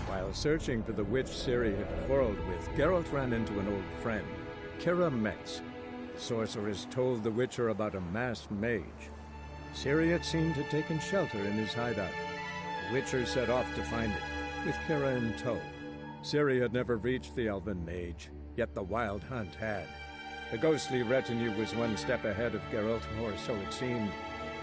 While searching for the witch Ciri had quarreled with, Geralt ran into an old friend, Kira Metz. The sorceress told the Witcher about a masked mage. Ciri had seemed to have taken shelter in his hideout. The Witcher set off to find it, with Kira in tow. Ciri had never reached the elven mage, yet the wild hunt had. The ghostly retinue was one step ahead of Geralt, or so it seemed.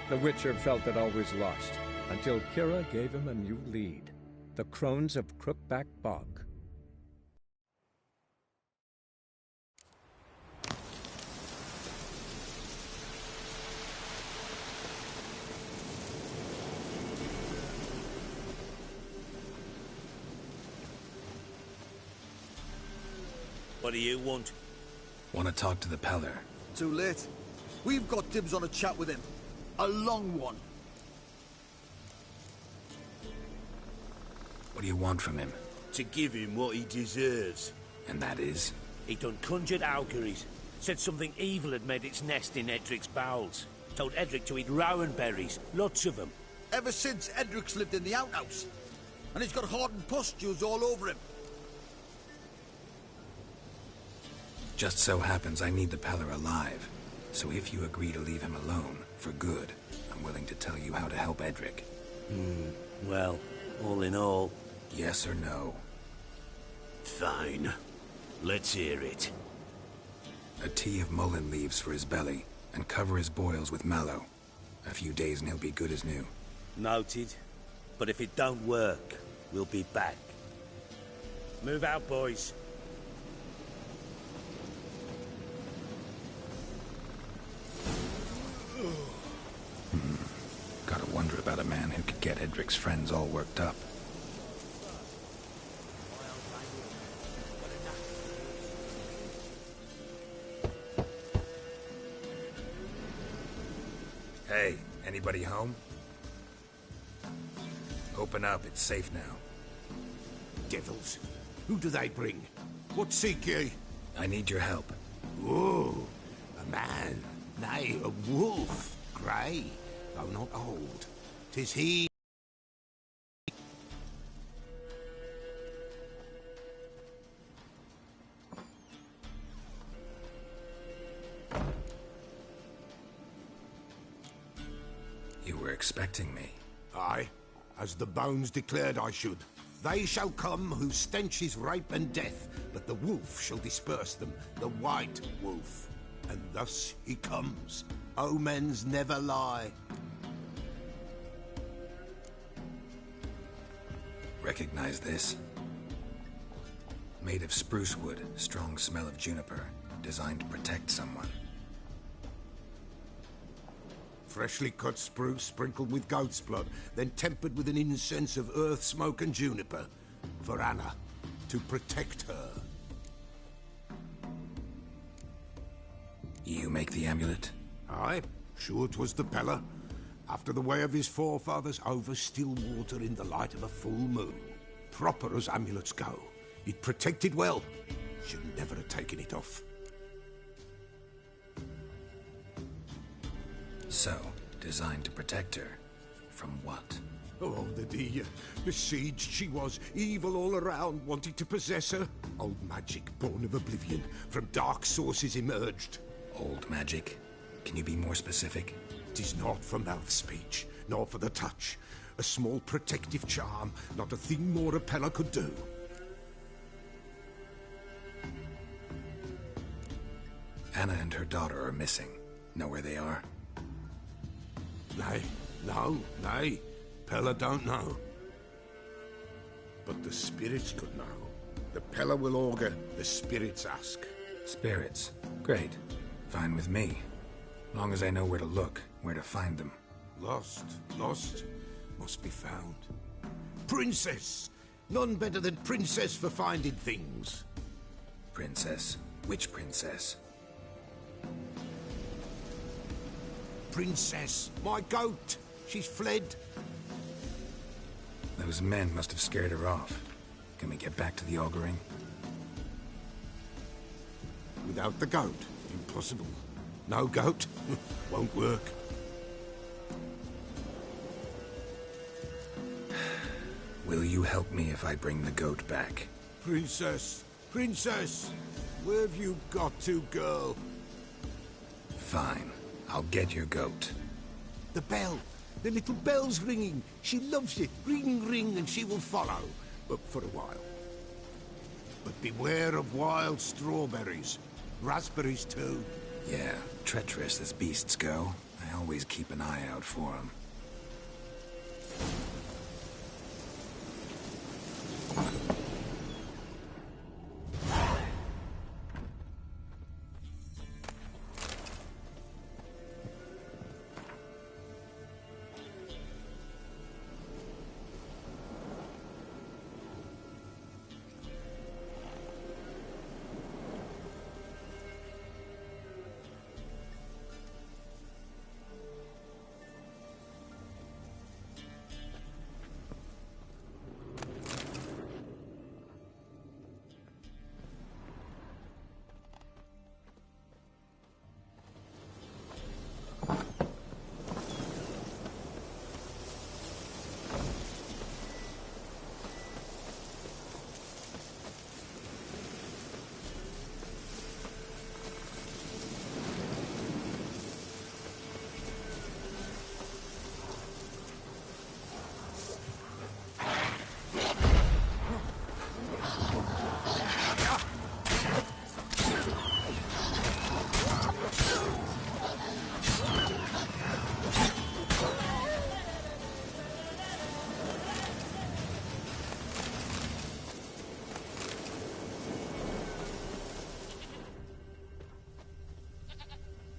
The Witcher felt that all was lost, until Kira gave him a new lead. The Crones of Crookback Bog. What do you want? Want to talk to the Peller. Too late. We've got dibs on a chat with him. A long one. What do you want from him? To give him what he deserves. And that is? He done conjured auguries. Said something evil had made its nest in Edric's bowels. Told Edric to eat rowan berries. Lots of them. Ever since Edric's lived in the outhouse. And he's got hardened pustules all over him. Just so happens I need the Peller alive. So if you agree to leave him alone, for good, I'm willing to tell you how to help Edric. Well, all in all... Yes or no? Fine. Let's hear it. A tea of mullein leaves for his belly, and cover his boils with mallow. A few days and he'll be good as new. Noted. But if it don't work, we'll be back. Move out, boys. Gotta wonder about a man who could get Edric's friends all worked up. Hey, anybody home? Open up, it's safe now. Devils. Who do they bring? What seek ye? I need your help. Oh, a man. Nay, a wolf. Grey, though not old. 'Tis he. You were expecting me. Aye, as the bones declared I should. They shall come whose stench is rape and death, but the wolf shall disperse them, the white wolf. And thus he comes. Omens never lie. Recognize this? Made of spruce wood, strong smell of juniper, designed to protect someone. Freshly cut spruce sprinkled with goat's blood, then tempered with an incense of earth, smoke and juniper. For Anna, to protect her. You make the amulet? Aye, sure 'twas the Peller. After the way of his forefathers, over still water in the light of a full moon. Proper as amulets go. It protected well. Should never have taken it off. So, designed to protect her. From what? Oh, the besieged she was, evil all around, wanting to possess her. Old magic, born of oblivion, from dark sources emerged. Old magic? Can you be more specific? 'Tis not for mouth speech, nor for the touch. A small protective charm, not a thing more a Peller could do. Anna and her daughter are missing. Know where they are? Nay, nay. Peller don't know. But the spirits could know. The Peller will augur, the spirits ask. Spirits? Great. Fine with me. Long as I know where to look, where to find them. Lost, must be found. Princess! None better than Princess for finding things. Princess? Which princess? Princess, my goat. She's fled. Those men must have scared her off. Can we get back to the auguring? Without the goat, impossible. No goat, won't work. Will you help me if I bring the goat back? Princess, princess, where have you got to, girl? Fine. I'll get your goat. The bell. The little bell's ringing. She loves it. Ring, ring, and she will follow. But for a while. But beware of wild strawberries. Raspberries, too. Yeah, treacherous as beasts go. I always keep an eye out for them.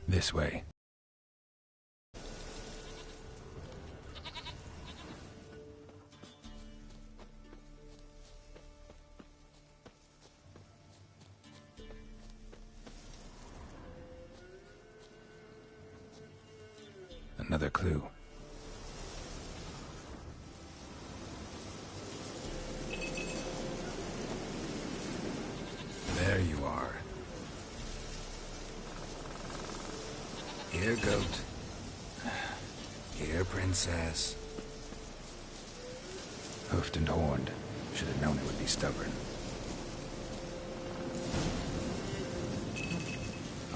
This way. Another clue. There you are. Here, goat. Here, princess. Hoofed and horned. Should have known it would be stubborn.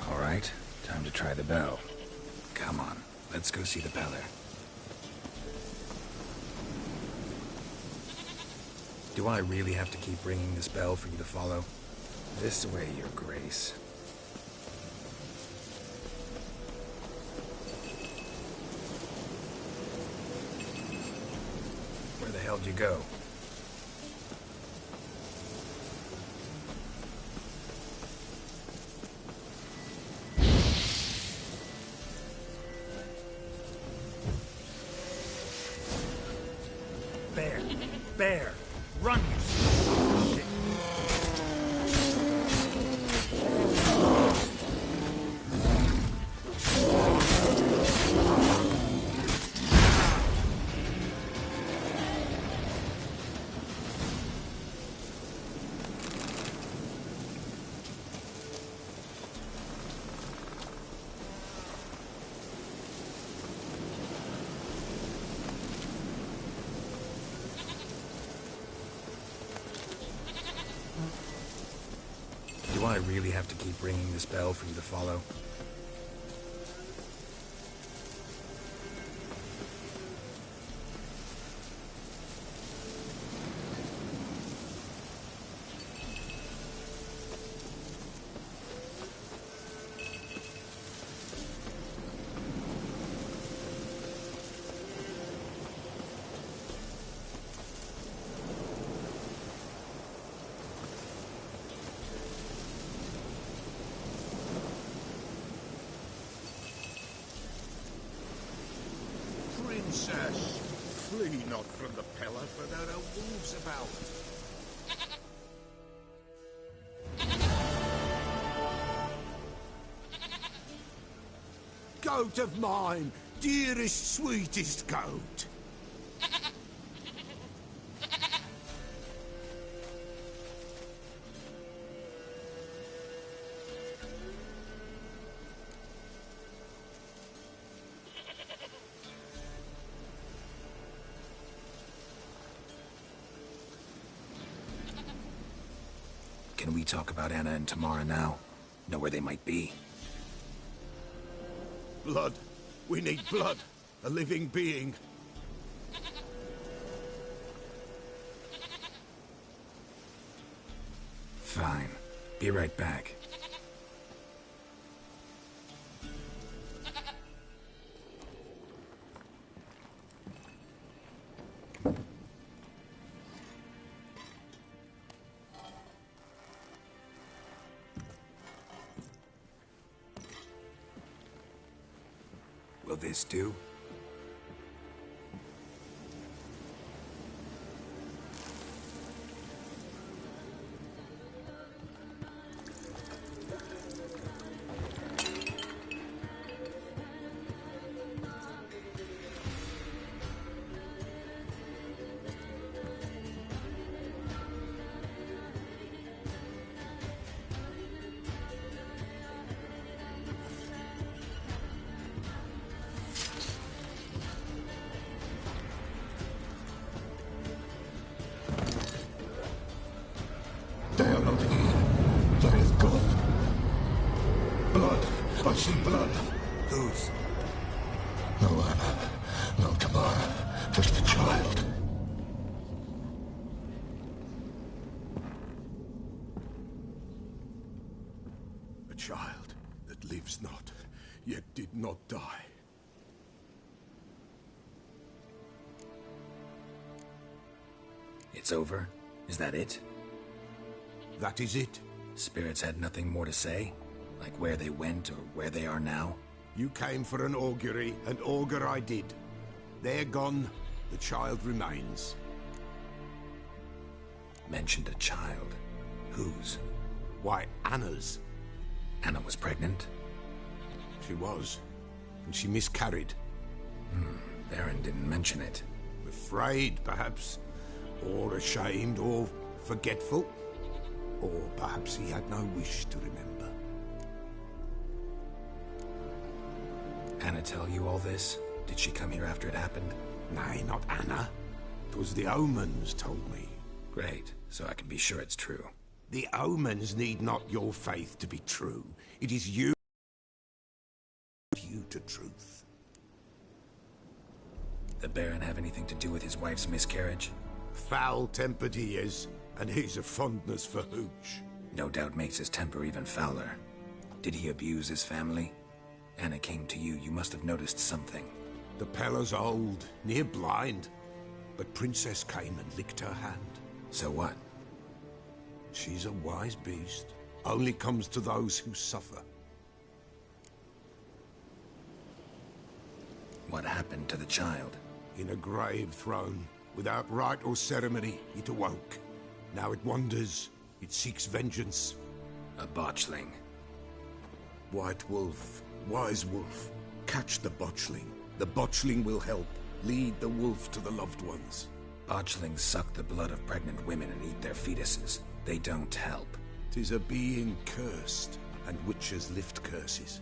All right, time to try the bell. Come on, let's go see the peller. Do I really have to keep ringing this bell for you to follow? This way, your grace. Where the hell did you go? Bear! Run, you stupid shit! Do I really have to keep ringing this bell for you to follow? Princess, flee not from the pillar, for there are wolves about. Goat of mine, dearest, sweetest goat. Can we talk about Anna and Tamara now? Know where they might be? Blood. We need blood. A living being. Fine. Be right back. Will this do? They are not here. There is God. Blood. I see blood. Whose? No Anna. No Tamara. Just the child. A child that lives not, yet did not die. It's over? Is that it? That is it. Spirits had nothing more to say? Like where they went or where they are now? You came for an augury, and augur I did. They're gone. The child remains. Mentioned a child. Whose? Why, Anna's. Anna was pregnant? She was. And she miscarried. Baron didn't mention it. Afraid, perhaps. Or ashamed, or forgetful. Or perhaps he had no wish to remember. Anna tell you all this? Did she come here after it happened? Nay, not Anna. 'Twas the omens told me. Great, so I can be sure it's true. The omens need not your faith to be true. It is you to truth. The Baron have anything to do with his wife's miscarriage? Foul-tempered he is, and he's a fondness for hooch. No doubt makes his temper even fouler. Did he abuse his family? Anna came to you, you must have noticed something. The Pella's old, near blind, but Princess came and licked her hand. So what? She's a wise beast. Only comes to those who suffer. What happened to the child? In a grave thrown, without rite or ceremony, it awoke. Now it wanders, it seeks vengeance. A botchling. White wolf, wise wolf, catch the botchling. The botchling will help, lead the wolf to the loved ones. Botchlings suck the blood of pregnant women and eat their fetuses. They don't help. 'Tis a being cursed, and witches lift curses.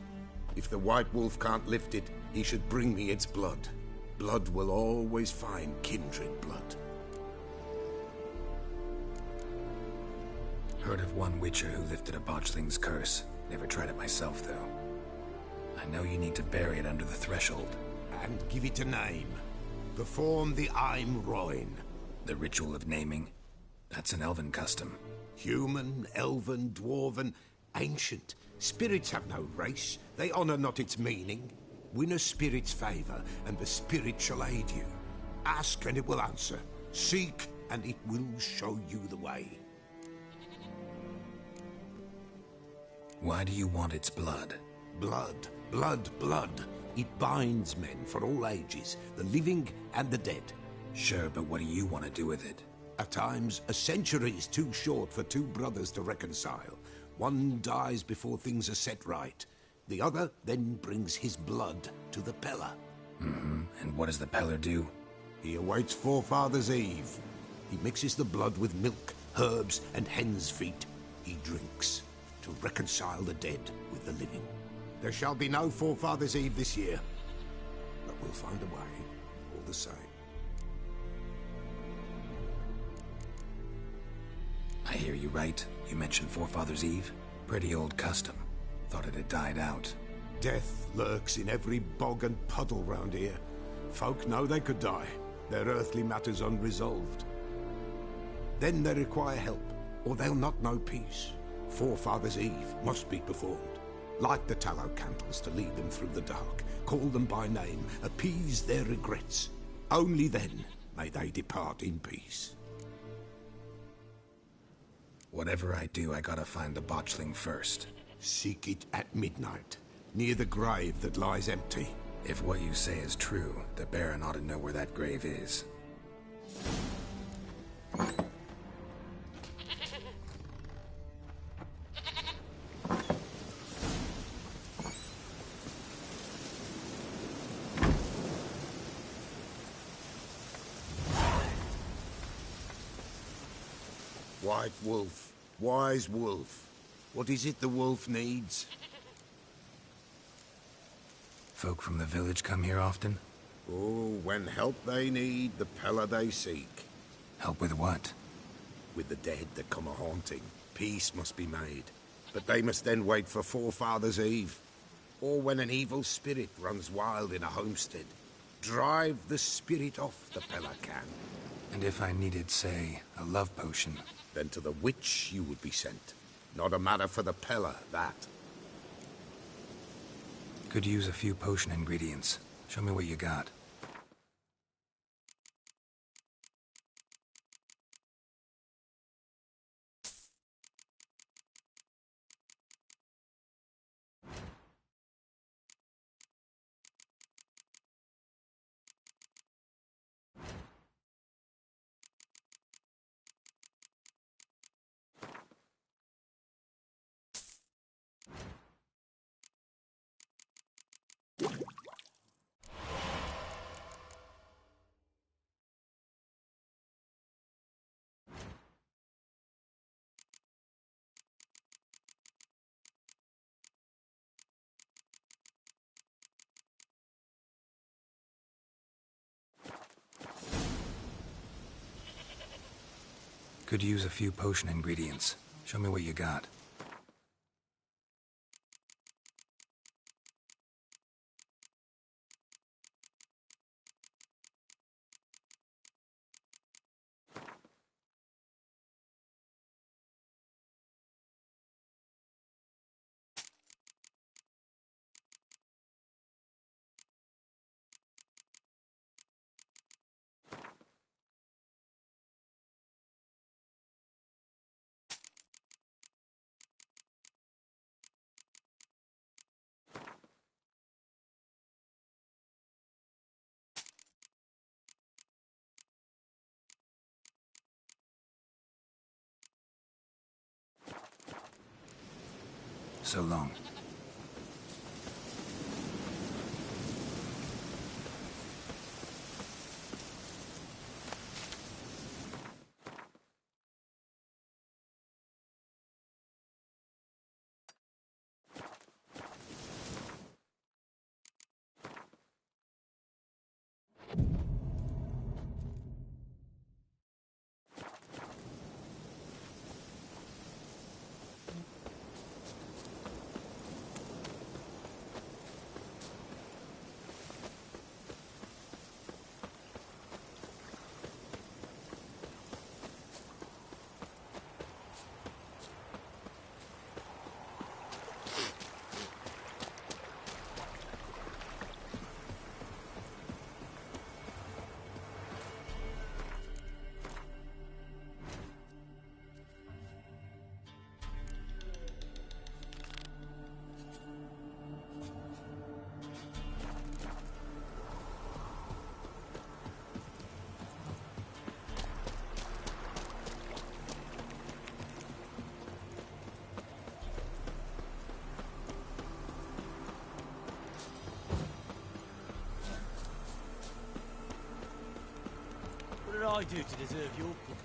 If the white wolf can't lift it, he should bring me its blood. Blood will always find kindred blood. Heard of one witcher who lifted a botchling's curse. Never tried it myself, though. I know you need to bury it under the threshold. And give it a name. Perform the Im Roin. The ritual of naming? That's an elven custom. Human, elven, dwarven, ancient. Spirits have no race. They honor not its meaning. Win a spirit's favor, and the spirit shall aid you. Ask, and it will answer. Seek, and it will show you the way. Why do you want its blood? Blood, blood, blood. It binds men for all ages, the living and the dead. Sure, but what do you want to do with it? At times, a century is too short for two brothers to reconcile. One dies before things are set right. The other then brings his blood to the Pella. And what does the Peller do? He awaits Forefather's Eve. He mixes the blood with milk, herbs, and hen's feet. He drinks to reconcile the dead with the living. There shall be no Forefather's Eve this year, but we'll find a way, all the same. I hear you right. You mentioned Forefathers' Eve? Pretty old custom. Thought it had died out. Death lurks in every bog and puddle round here. Folk know they could die, their earthly matters unresolved. Then they require help, or they'll not know peace. Forefathers' Eve must be performed. Light the tallow candles to lead them through the dark. Call them by name, appease their regrets. Only then may they depart in peace. Whatever I do, I gotta find the botchling first. Seek it at midnight, near the grave that lies empty. If what you say is true, the Baron ought to know where that grave is. White wolf, wise wolf. What is it the wolf needs? Folk from the village come here often? Oh, when help they need, the Pella they seek. Help with what? With the dead that come a-haunting, peace must be made. But they must then wait for Forefathers' Eve. Or when an evil spirit runs wild in a homestead. Drive the spirit off, the Pella can. And if I needed, say, a love potion? Then to the witch you would be sent. Not a matter for the Pella, that. Could use a few potion ingredients. Show me what you got. Could use a few potion ingredients. Show me what you got. So long. What did I do to deserve your pity?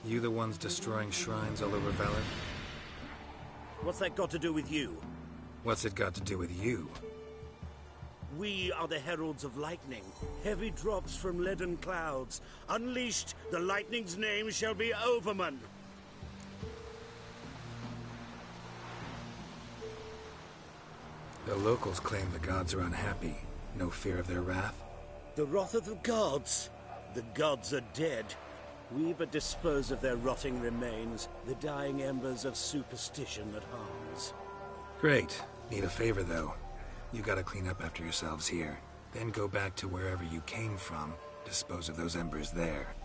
You the ones destroying shrines all over Valor? What's that got to do with you? What's it got to do with you? We are the heralds of lightning. Heavy drops from leaden clouds. Unleashed, the lightning's name shall be Overman. The locals claim the gods are unhappy. No fear of their wrath? The wrath of the gods? The gods are dead. We but dispose of their rotting remains, the dying embers of superstition that harms. Great. Need a favor, though. You gotta clean up after yourselves here. Then go back to wherever you came from. Dispose of those embers there.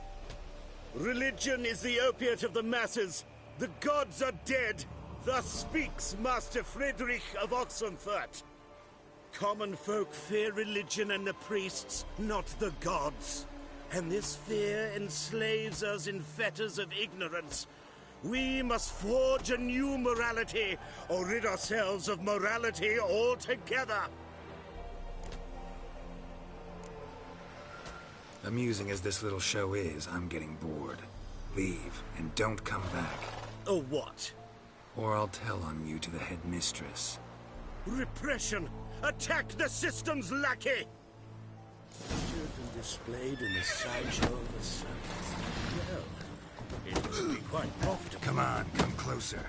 Religion is the opiate of the masses. The gods are dead. Thus speaks Master Friedrich of Oxenfurt. Common folk fear religion and the priests, not the gods. And this fear enslaves us in fetters of ignorance. We must forge a new morality, or rid ourselves of morality altogether. Amusing as this little show is, I'm getting bored. Leave, and don't come back. Or what? Or I'll tell on you to the headmistress. Repression! Attack the system's lackey! Featured and displayed in the sideshow of the sun. Well, it must be quite profitable. Come on, come closer.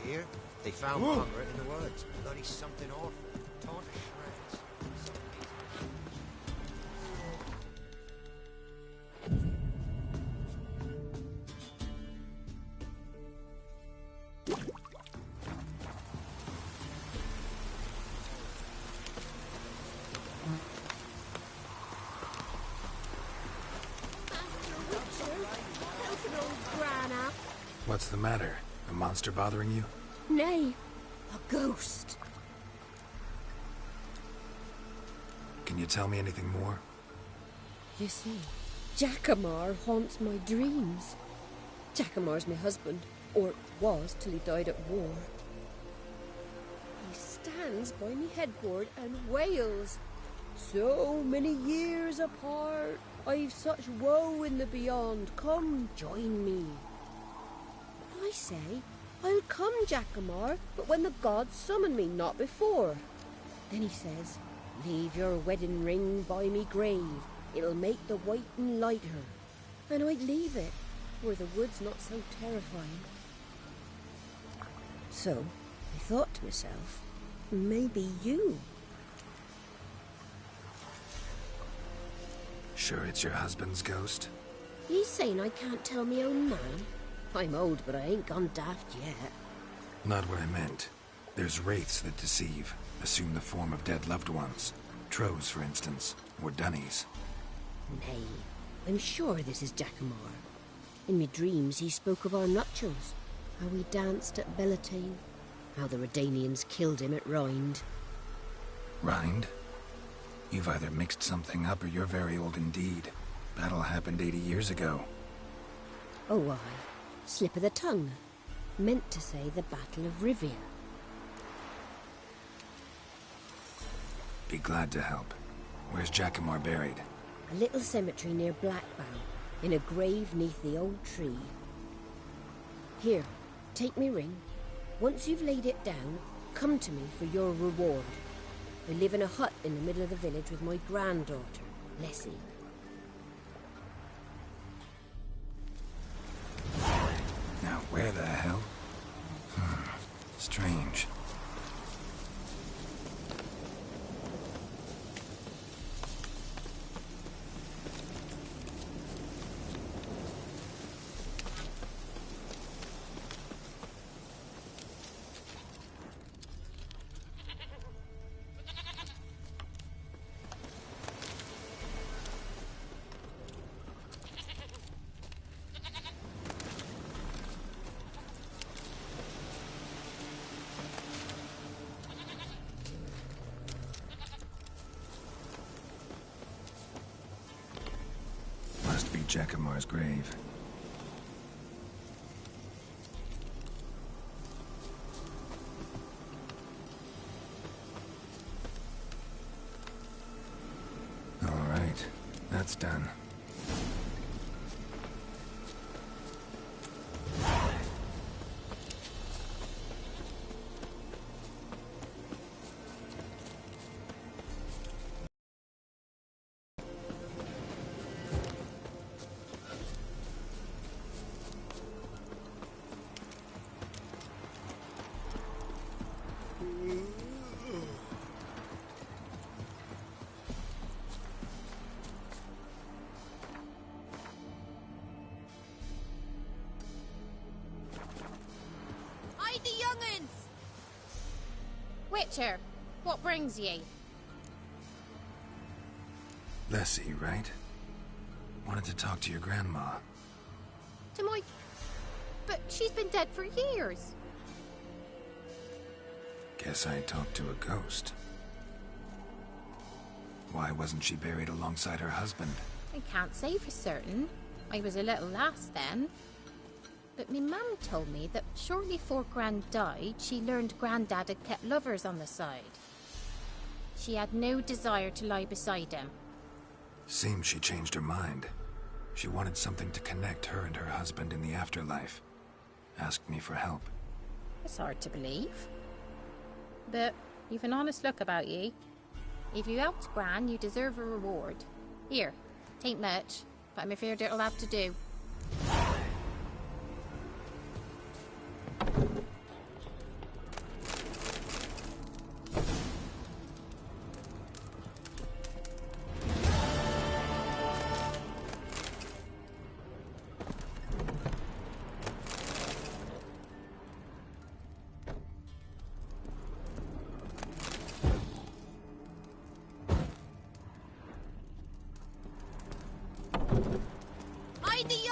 Here, they found Margaret in the woods. Bloody something awful. Torn to shreds. What's the matter? A monster bothering you? Nay, a ghost. Can you tell me anything more? You see, Jacamar haunts my dreams. Jacamar's my husband, or was till he died at war. He stands by me headboard and wails. So many years apart, I've such woe in the beyond. Come, join me. I say, I'll come, Jackamar, but when the gods summon me, not before. Then he says, leave your wedding ring by me grave. It'll make the waiting lighter. And I'd leave it, where the wood's not so terrifying. So, I thought to myself, maybe you. Sure it's your husband's ghost? He's saying I can't tell me own man. I'm old, but I ain't gone daft yet. Not what I meant. There's wraiths that deceive, assume the form of dead loved ones. Trows, for instance, or dunnies. Nay, I'm sure this is Jackamar. In me dreams he spoke of our nuptials, how we danced at Bellatane, how the Redanians killed him at Rind. Rind? You've either mixed something up or you're very old indeed. Battle happened 80 years ago. Oh, aye. Slip of the tongue. Meant to say the Battle of Rivia. Be glad to help. Where's Jackamar buried? A little cemetery near Blackbow, in a grave neath the old tree. Here, take me ring. Once you've laid it down, come to me for your reward. I live in a hut in the middle of the village with my granddaughter, Leslie. Now, where the hell? Strange. Must be Jackamar's grave. All right, that's done. The young'uns! Witcher, what brings ye? Leslie, right? Wanted to talk to your grandma. To my... But she's been dead for years. Guess I talked to a ghost. Why wasn't she buried alongside her husband? I can't say for certain. I was a little lass then. But me mum told me that shortly before Gran died, she learned Grandad had kept lovers on the side. She had no desire to lie beside him. Seems she changed her mind. She wanted something to connect her and her husband in the afterlife. Asked me for help. It's hard to believe. But you've an honest look about ye. If you helped Gran, you deserve a reward. Here, tain't much, but I'm afraid it'll have to do. Hide the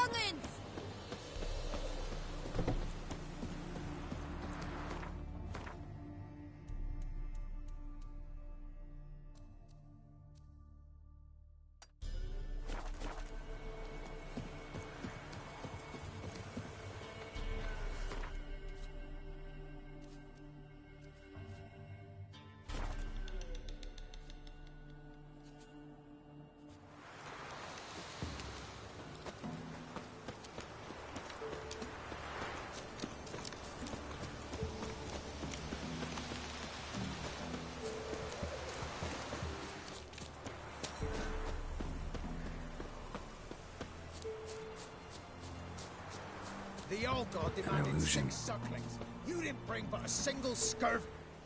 The old god An demanded illusion. 6 sucklings. You didn't bring but a single scurf.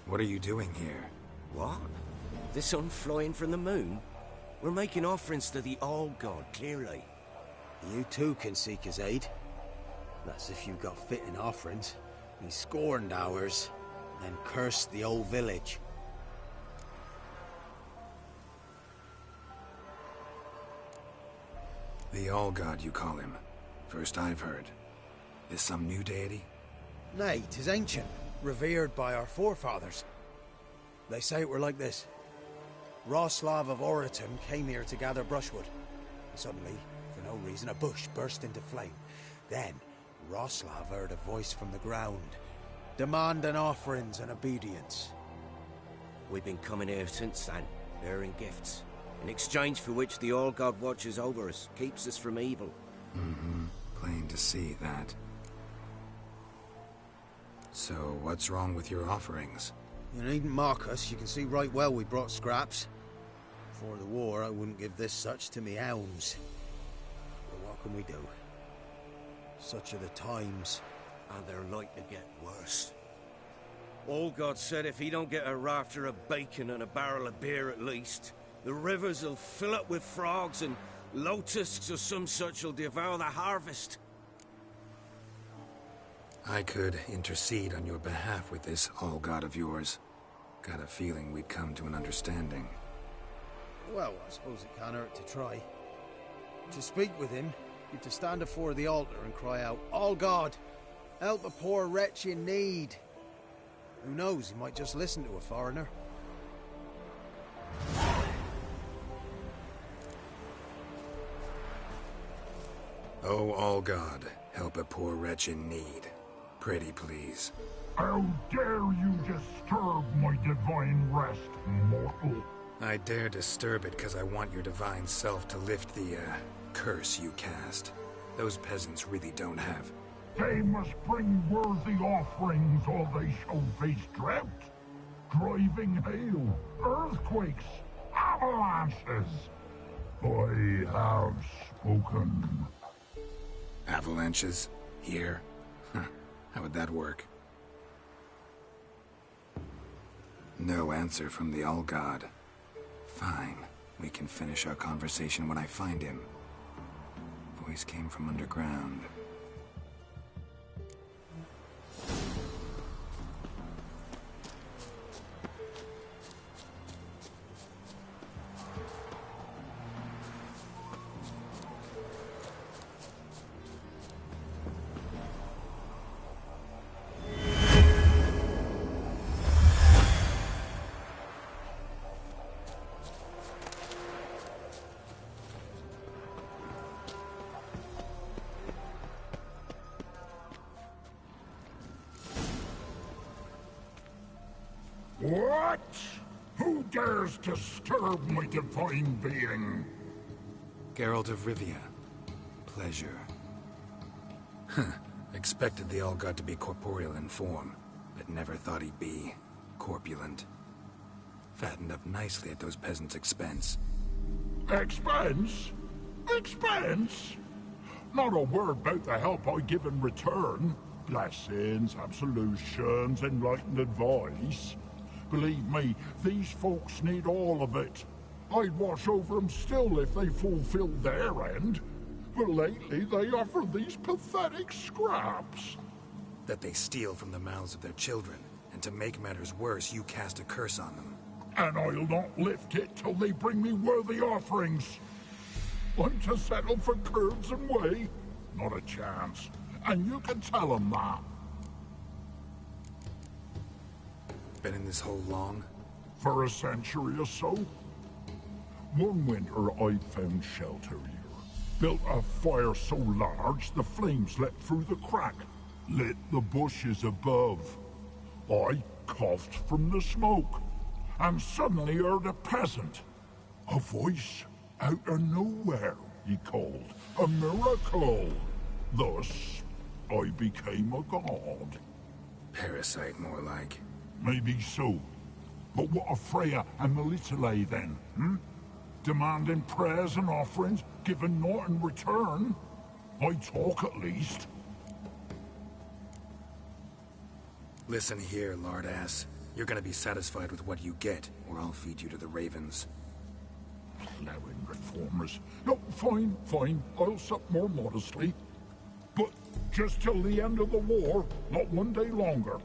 What are you doing here? What? The sun flying from the moon? We're making offerings to the old god, clearly. You too can seek his aid. That's if you got fitting offerings. He scorned ours, then cursed the old village. The All-God, you call him. First I've heard. Is some new deity? Nay, 'tis ancient, revered by our forefathers. They say it were like this. Roslav of Oriton came here to gather brushwood. Suddenly, for no reason, a bush burst into flame. Then, Roslav heard a voice from the ground, demanding offerings and obedience. We've been coming here since then, bearing gifts, in exchange for which the All God watches over us, keeps us from evil. Mm-hmm. Plain to see that. So, what's wrong with your offerings? You needn't mock us. You can see right well we brought scraps. Before the war, I wouldn't give this such to me hounds. But what can we do? Such are the times. And they're like to get worse. All God said if he don't get a rafter of bacon and a barrel of beer at least, the rivers will fill up with frogs and locusts or some such will devour the harvest. I could intercede on your behalf with this All-God of yours. Got a feeling we'd come to an understanding. Well, I suppose it can't hurt to try. To speak with him, you've to stand before the altar and cry out, All God, help a poor wretch in need. Who knows, he might just listen to a foreigner. Oh, All-God, help a poor wretch in need. Pretty please. How dare you disturb my divine rest, mortal? I dare disturb it because I want your divine self to lift the, curse you cast. Those peasants really don't have. They must bring worthy offerings or they shall face drought, driving hail, earthquakes, avalanches. I have spoken. Avalanches? Here? Huh. How would that work? No answer from the All-God. Fine. We can finish our conversation when I find him. Voice came from underground. What? Who dares disturb my divine being? Geralt of Rivia. Pleasure. Expected the All-God to be corporeal in form, but never thought he'd be corpulent. Fattened up nicely at those peasants' expense. Expense? Expense? Not a word about the help I give in return. Blessings, absolutions, enlightened advice. Believe me, these folks need all of it. I'd watch over them still if they fulfilled their end. But lately they offer these pathetic scraps. That they steal from the mouths of their children, and to make matters worse, you cast a curse on them. And I'll not lift it till they bring me worthy offerings. I'm to settle for curds and whey? Not a chance. And you can tell them that. Been in this hole long? For a century or so. One winter I found shelter here. Built a fire so large the flames leapt through the crack, lit the bushes above. I coughed from the smoke, and suddenly heard a peasant. A voice out of nowhere, he called. A miracle. Thus, I became a god. Parasite, more like. Maybe so. But what of Freya and Melitele then, Demanding prayers and offerings, giving naught in return? I talk at least. Listen here, lard ass. You're gonna be satisfied with what you get, or I'll feed you to the ravens. Plowing reformers. No, fine, fine. I'll sup more modestly. But just till the end of the war, not one day longer.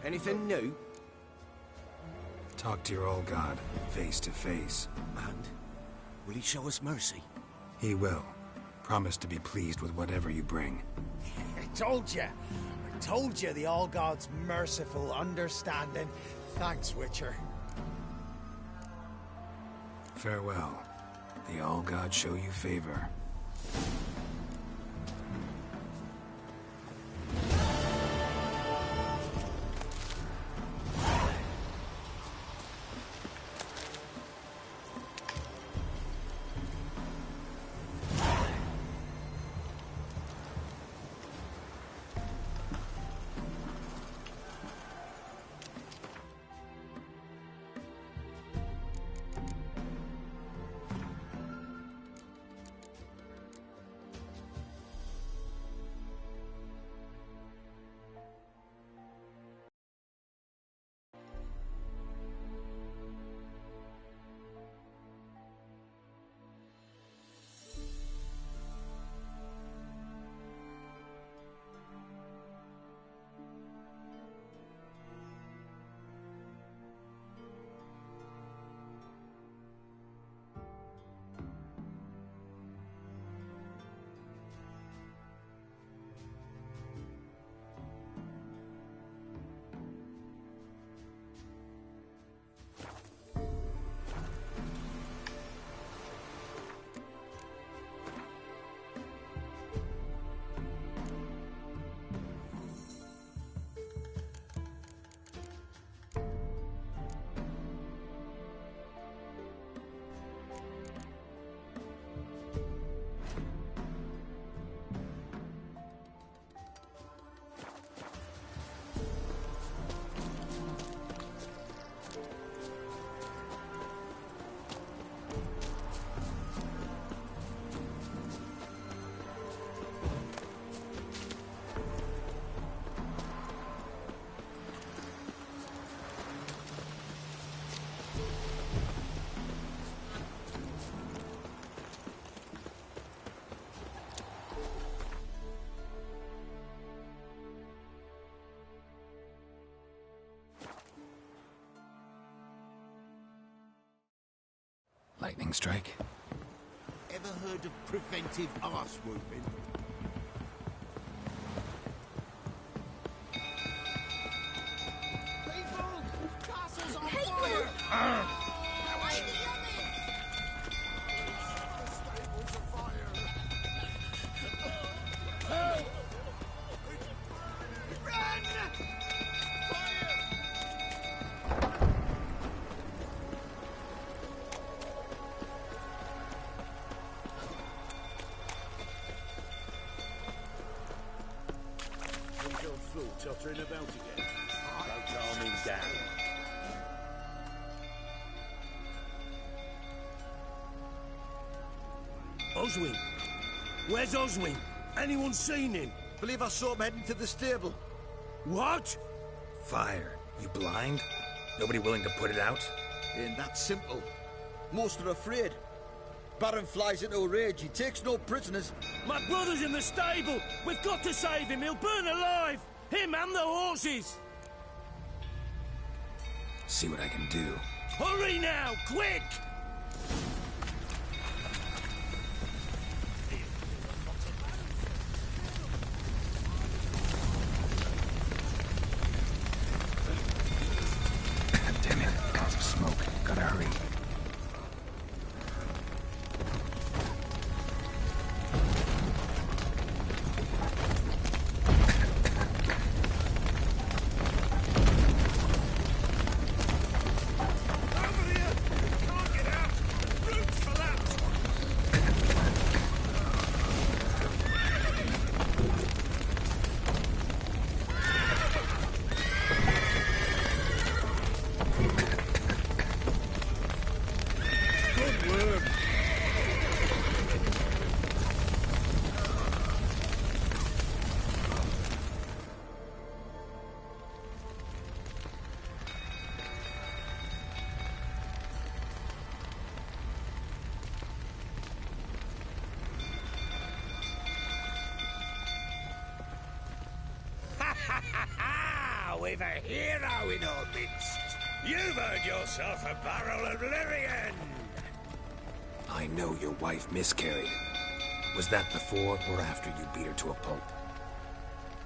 Anything new? Talk to your old god, face to face. And will he show us mercy? He will. Promise to be pleased with whatever you bring. I told you. I told you the All-God's merciful, understanding. Thanks, Witcher. Farewell. The All-God show you favor. Lightning strike? Ever heard of preventive arse whooping? People! Castle's on fire! tottering about again. Don't calm him down. Oswin! Where's Oswin? Anyone seen him? Believe I saw him heading to the stable. What? Fire. You blind? Nobody willing to put it out? Ain't that simple. Most are afraid. Baron flies into a rage. He takes no prisoners. My brother's in the stable! We've got to save him! He'll burn alive! Him and the horses! See what I can do. Hurry now! Quick! Damn it, clouds of smoke. Gotta hurry. We've a hero in our midst. You've earned yourself a barrel of Lyrian. I know your wife miscarried. Was that before or after you beat her to a pulp?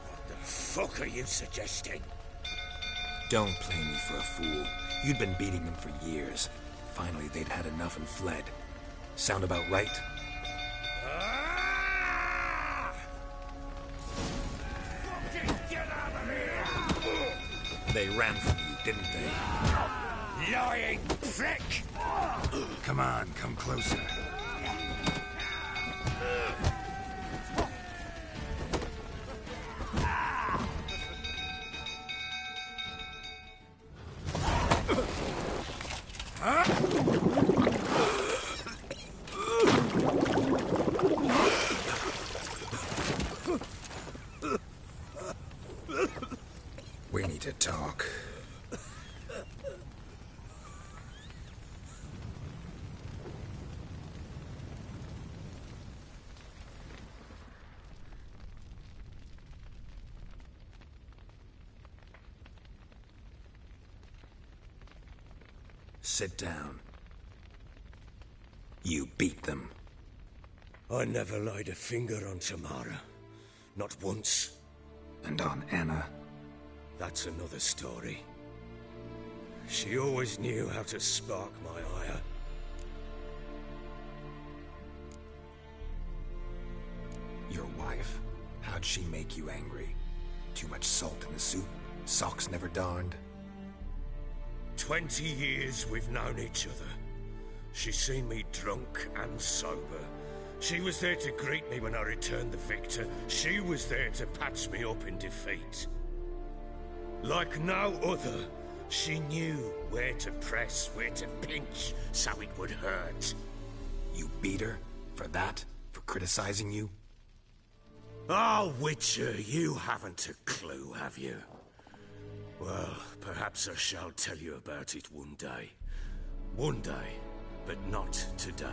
What the fuck are you suggesting? Don't play me for a fool. You'd been beating them for years. Finally, they'd had enough and fled. Sound about right? Fucking get out of here! They ran from you, didn't they? Lying prick! Come on, come closer. We need to talk. Sit down. You beat them. I never laid a finger on Tamara. Not once. And on Anna? That's another story. She always knew how to spark my ire. Your wife? How'd she make you angry? Too much salt in the soup? Socks never darned? 20 years we've known each other. She's seen me drunk and sober. She was there to greet me when I returned the victor. She was there to patch me up in defeat. Like no other, she knew where to press, where to pinch, so it would hurt. You beat her? For that? For criticizing you? Oh, Witcher, you haven't a clue, have you? Well, perhaps I shall tell you about it one day. One day, but not today.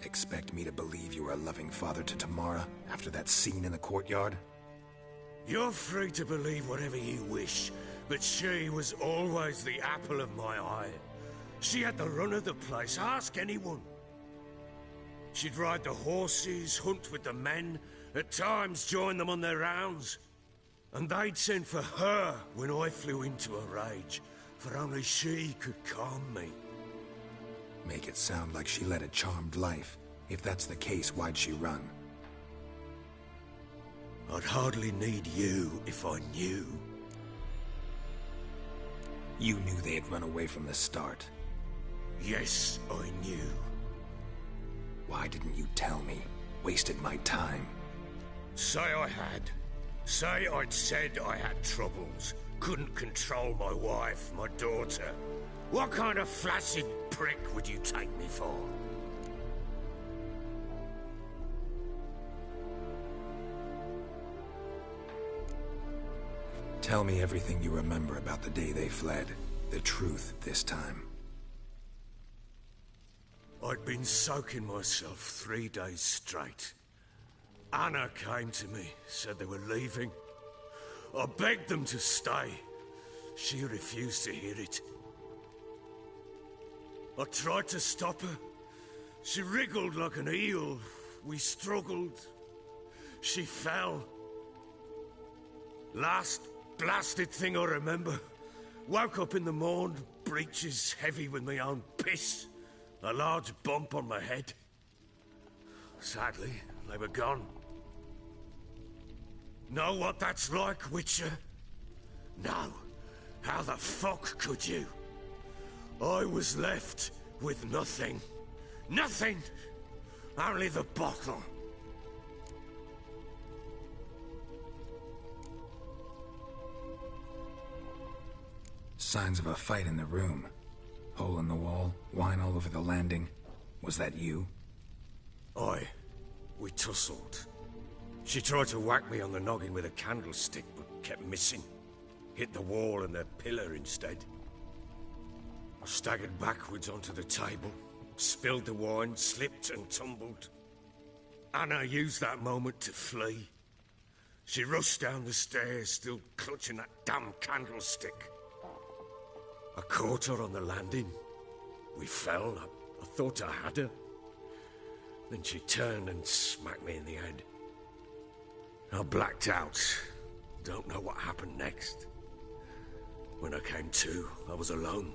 Expect me to believe you were a loving father to Tamara after that scene in the courtyard? You're free to believe whatever you wish, but she was always the apple of my eye. She had the run of the place, ask anyone. She'd ride the horses, hunt with the men, at times join them on their rounds. And they'd send for her when I flew into a rage, for only she could calm me. Make it sound like she led a charmed life. If that's the case, why'd she run? I'd hardly need you if I knew. You knew they had run away from the start. Yes, I knew. Why didn't you tell me? Wasted my time. Say I had. Say I'd said I had troubles. Couldn't control my wife, my daughter. What kind of flaccid prick would you take me for? Tell me everything you remember about the day they fled. The truth this time. I'd been soaking myself 3 days straight. Anna came to me, said they were leaving. I begged them to stay. She refused to hear it. I tried to stop her. She wriggled like an eel. We struggled. She fell. Last blasted thing I remember. Woke up in the morn, breeches heavy with my own piss. A large bump on my head. Sadly, they were gone. Know what that's like, Witcher? No. How the fuck could you? I was left with nothing. Nothing! Only the bottle. Signs of a fight in the room. Hole in the wall, wine all over the landing. Was that you? Aye. We tussled. She tried to whack me on the noggin with a candlestick, but kept missing. Hit the wall and the pillar instead. I staggered backwards onto the table, spilled the wine, slipped and tumbled. Anna used that moment to flee. She rushed down the stairs, still clutching that damn candlestick. I caught her on the landing. We fell. I thought I had her. Then she turned and smacked me in the head. I blacked out. Don't know what happened next. When I came to, I was alone.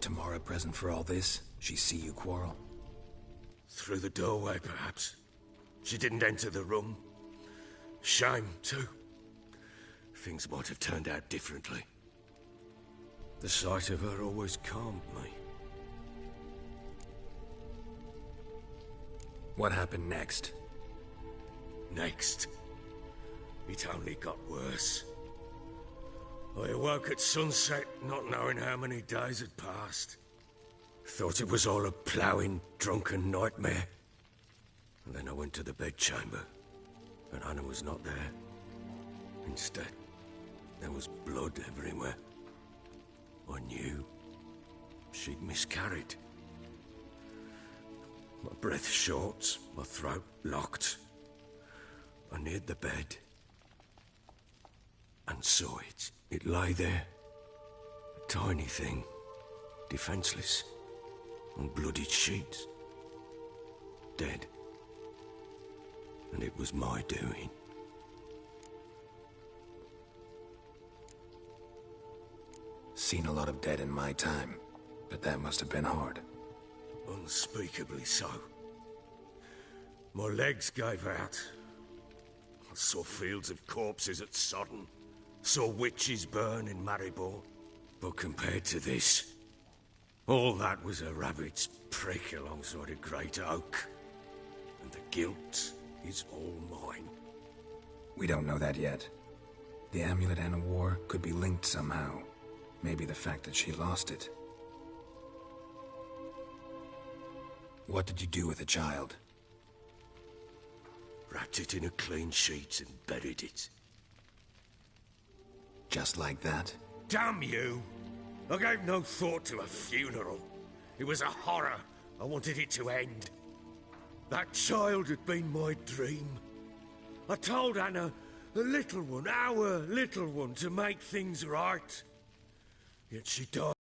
Tamara present for all this? She see you quarrel? Through the doorway, perhaps. She didn't enter the room. Shame, too. Things might have turned out differently. The sight of her always calmed me. What happened next? Next? It only got worse. I awoke at sunset, not knowing how many days had passed. Thought it was all a ploughing, drunken nightmare. And then I went to the bedchamber, and Anna was not there. Instead, there was blood everywhere. I knew she'd miscarried. My breath short, my throat locked. I neared the bed and saw it. It lay there, a tiny thing, defenseless, on bloodied sheets, dead. And it was my doing. Seen a lot of dead in my time, but that must have been hard. Unspeakably so. My legs gave out. I saw fields of corpses at Sodden. Saw witches burn in Maribor. But compared to this, all that was a rabbit's prick alongside a great oak. And the guilt is all mine. We don't know that yet. The amulet Anna wore could be linked somehow. Maybe the fact that she lost it. What did you do with the child? Wrapped it in a clean sheet and buried it. Just like that? Damn you! I gave no thought to a funeral. It was a horror. I wanted it to end. That child had been my dream. I told Anna, the little one, our little one, to make things right. Yet she died.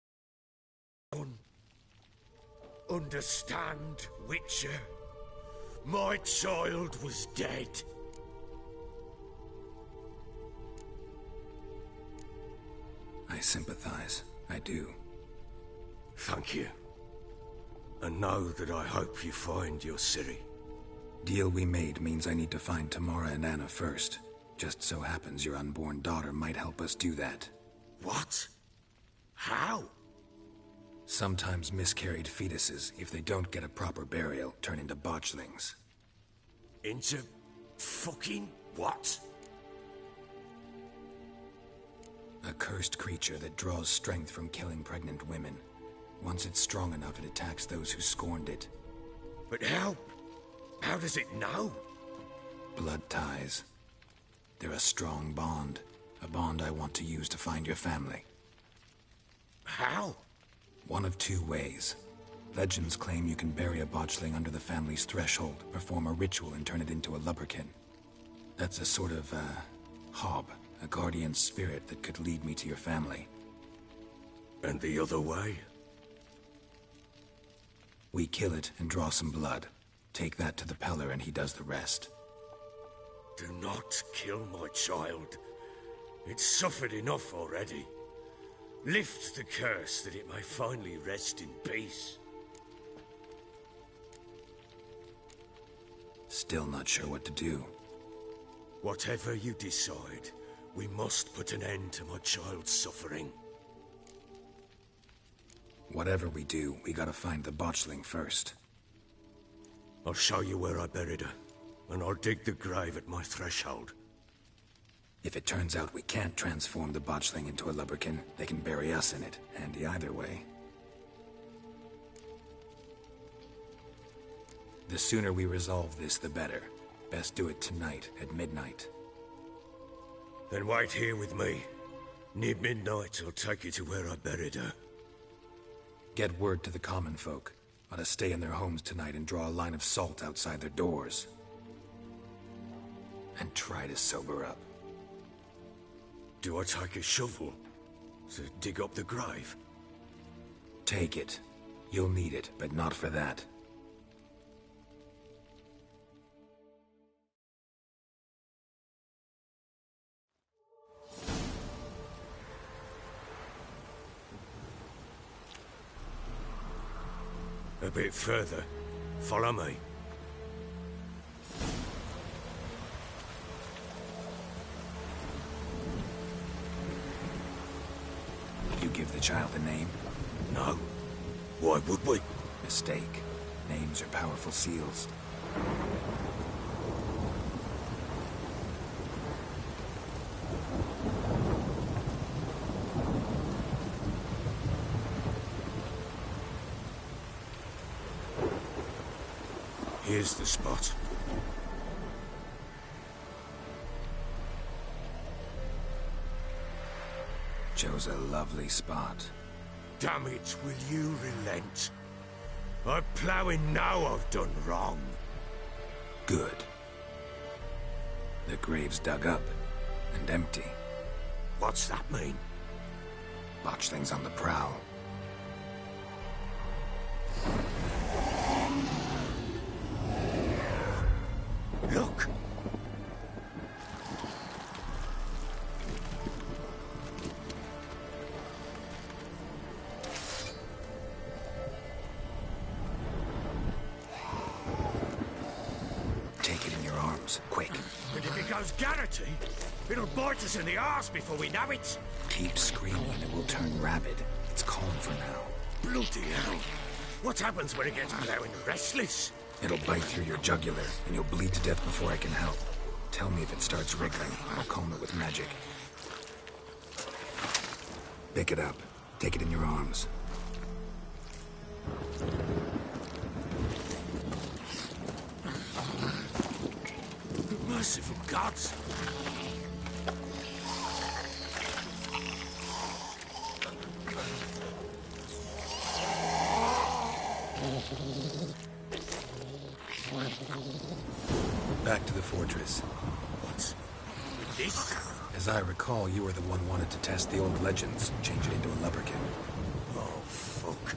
Understand, Witcher? My child was dead. I sympathize. I do. Thank you. And know that I hope you find your Ciri. Deal we made means I need to find Tamara and Anna first. Just so happens your unborn daughter might help us do that. What? How? Sometimes miscarried fetuses, if they don't get a proper burial, turn into botchlings. Into fucking what? A cursed creature that draws strength from killing pregnant women. Once it's strong enough, it attacks those who scorned it. But how? How does it know? Blood ties. They're a strong bond. A bond I want to use to find your family. How? One of two ways. Legends claim you can bury a botchling under the family's threshold, perform a ritual, and turn it into a lubberkin. That's a sort of, hob, a guardian spirit that could lead me to your family. And the other way? We kill it and draw some blood. Take that to the Peller and he does the rest. Do not kill my child. It's suffered enough already. Lift the curse that it may finally rest in peace. Still not sure what to do. Whatever you decide, we must put an end to my child's suffering. Whatever we do, we gotta find the botchling first. I'll show you where I buried her, and I'll dig the grave at my threshold. If it turns out we can't transform the botchling into a lubberkin, they can bury us in it. Handy either way. The sooner we resolve this, the better. Best do it tonight, at midnight. Then wait here with me. Near midnight, I'll take you to where I buried her. Get word to the common folk. Ought to stay in their homes tonight and draw a line of salt outside their doors. And try to sober up. Do I take a shovel to dig up the grave? Take it. You'll need it, but not for that. A bit further. Follow me. You give the child a name? No. Why would we? Mistake. Names are powerful seals. Here's the spot. Chose a lovely spot. Damn it, will you relent? I'm ploughing now I've done wrong. Good. The grave's dug up and empty. What's that mean? Botchling's on the prowl. Look! Take it in your arms, quick. And if it goes garrety, it'll bite us in the arse before we know it. Keep screaming and it will turn rabid. It's calm for now. Bloody hell. What happens when it gets blowing restless? It'll bite through your jugular, and you'll bleed to death before I can help. Tell me if it starts wriggling. I'll calm it with magic. Pick it up. Take it in your arms. Merciful gods! Back to the fortress. What? With this? As I recall, you were the one wanted to test the old legends, change it into a lubberkin. Oh, fuck.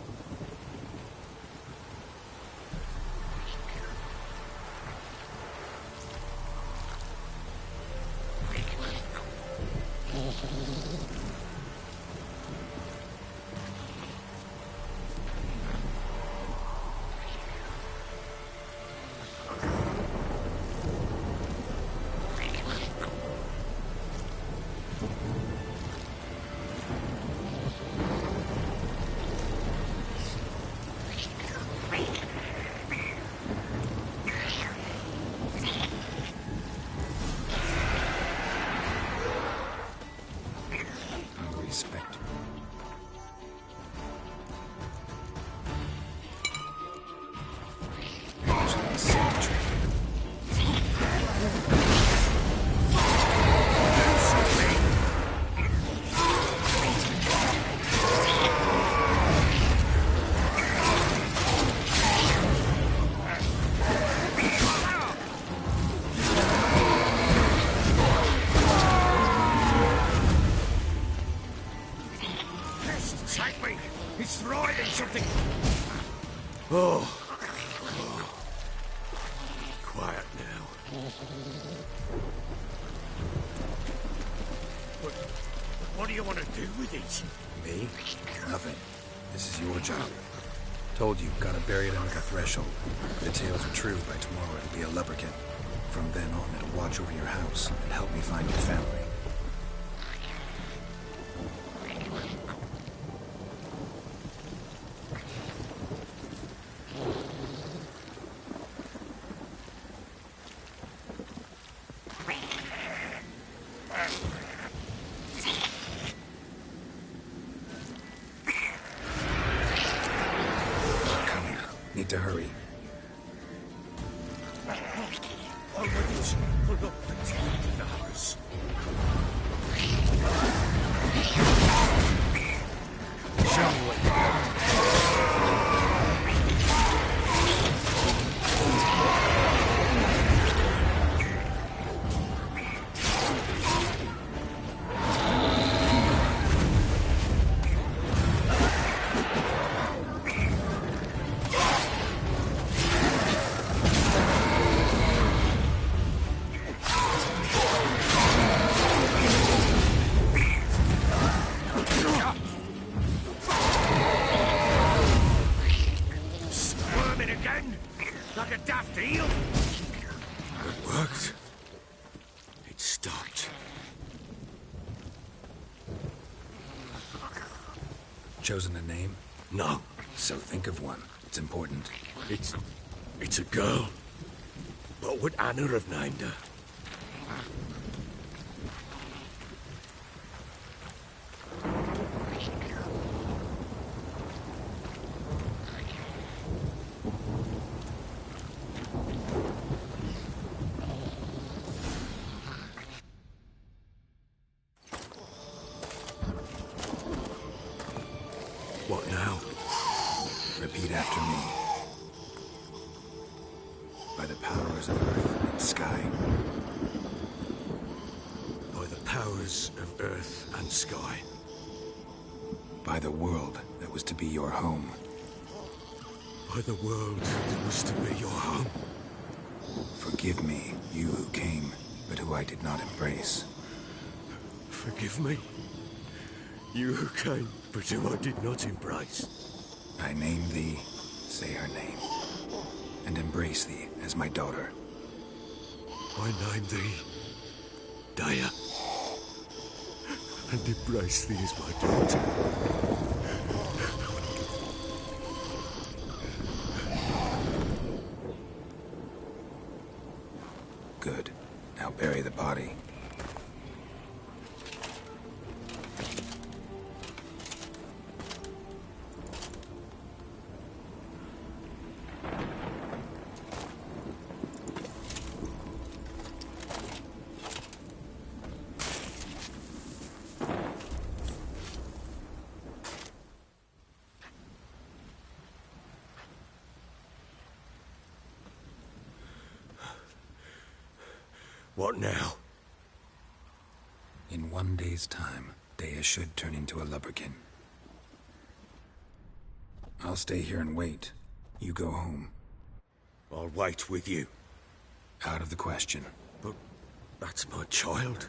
Oh. Quiet now. What do you want to do with it? Me? Nothing. This is your job. Told you, gotta bury it under the threshold. If the tales are true, by tomorrow it'll be a lubberkin. From then on, it'll watch over your house and help me find your family. Need to hurry. Onwards. Hold up the house. Show me what you got. Like a daft eel. It worked. It stopped. Chosen a name? No. So think of one. It's important. It's a girl. What would Anna have named her? What now? Repeat after me. By the powers of earth and sky. By the powers of earth and sky. By the world that was to be your home. By the world that was to be your home. Forgive me, you who came, but who I did not embrace. Forgive me. You who came, but who I did not embrace. I name thee, say her name, and embrace thee as my daughter. I name thee, Dea, and embrace thee as my daughter. Good. Now bury the body. What now? In 1 day's time, Dea should turn into a lubberkin. I'll stay here and wait. You go home. I'll wait with you. Out of the question. But that's my child.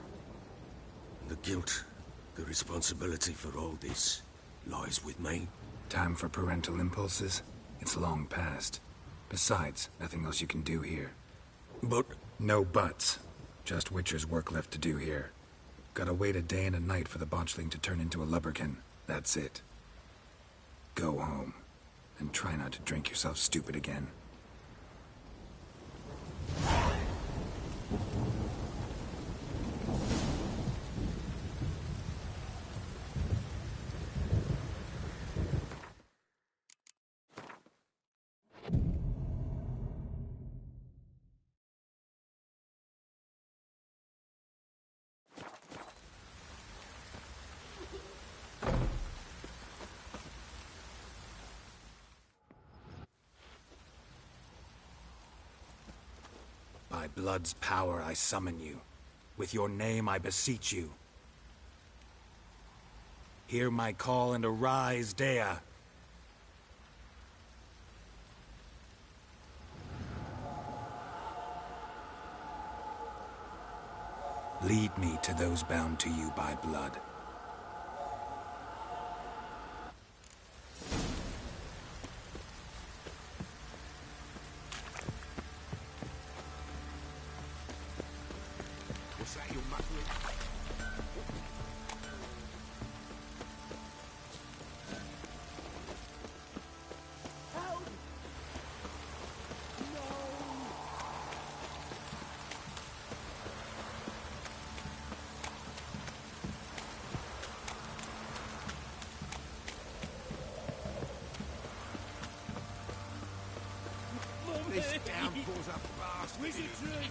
The guilt, the responsibility for all this lies with me. Time for parental impulses? It's long past. Besides, nothing else you can do here. But... No buts. Just Witcher's work left to do here. Gotta wait a day and a night for the botchling to turn into a lubberkin. That's it. Go home. And try not to drink yourself stupid again. By blood's power I summon you. With your name I beseech you. Hear my call and arise, Dea. Lead me to those bound to you by blood. What's that you're muttering? This downpour's a blast. Wizardry!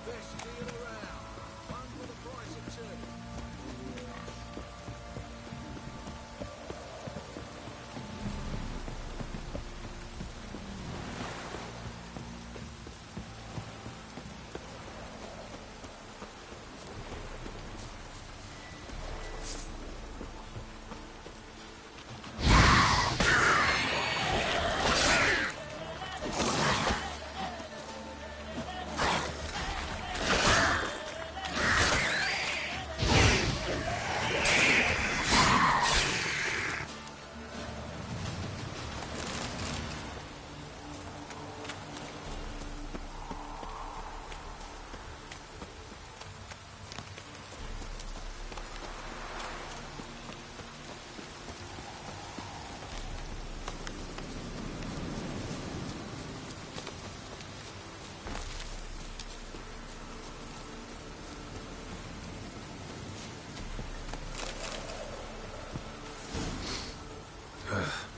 Best deal around. One for the price of two.